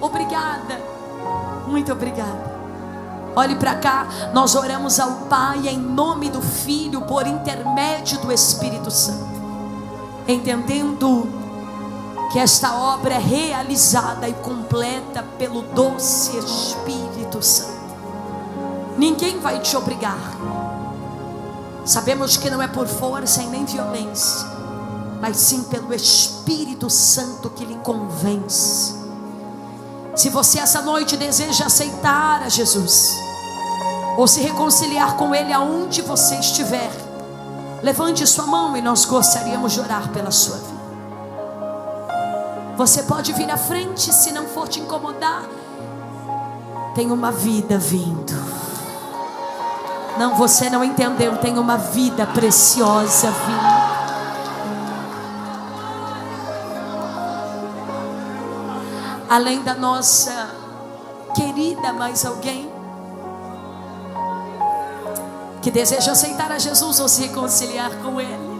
Speaker 1: Obrigada. Muito obrigada. Olhe para cá. Nós oramos ao Pai em nome do Filho, por intermédio do Espírito Santo, entendendo que esta obra é realizada e completa pelo doce Espírito Santo. Ninguém vai te obrigar. Sabemos que não é por força e nem violência, mas sim pelo Espírito Santo que lhe convence. Se você essa noite deseja aceitar a Jesus, ou se reconciliar com Ele aonde você estiver, levante sua mão e nós gostaríamos de orar pela sua vida. Você pode vir à frente, se não for te incomodar. Tem uma vida vindo. Não, você não entendeu. Tem uma vida preciosa vindo. Além da nossa querida, mais alguém que deseja aceitar a Jesus ou se reconciliar com Ele?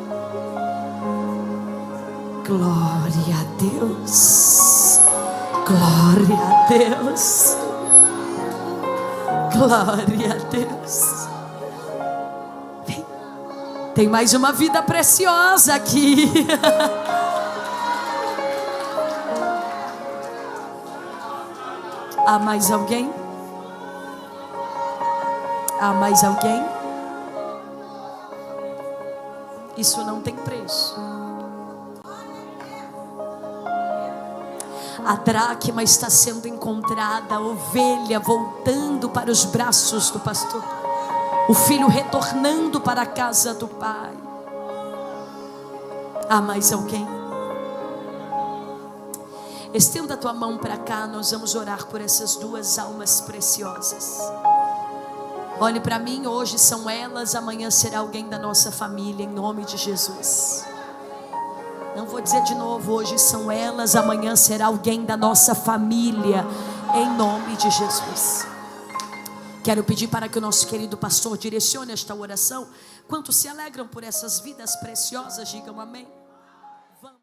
Speaker 1: Glória a Deus. Glória a Deus. Glória a Deus. Vem. Tem mais uma vida preciosa aqui. Há mais alguém? Há mais alguém? Isso não tem preço. A dracma está sendo encontrada, a ovelha voltando para os braços do pastor, o filho retornando para a casa do pai. Há mais alguém? Estenda a tua mão para cá, nós vamos orar por essas duas almas preciosas. Olhe para mim, hoje são elas, amanhã será alguém da nossa família, em nome de Jesus. Não vou dizer de novo, hoje são elas, amanhã será alguém da nossa família, em nome de Jesus. Quero pedir para que o nosso querido pastor direcione esta oração. Quantos se alegram por essas vidas preciosas, digam amém.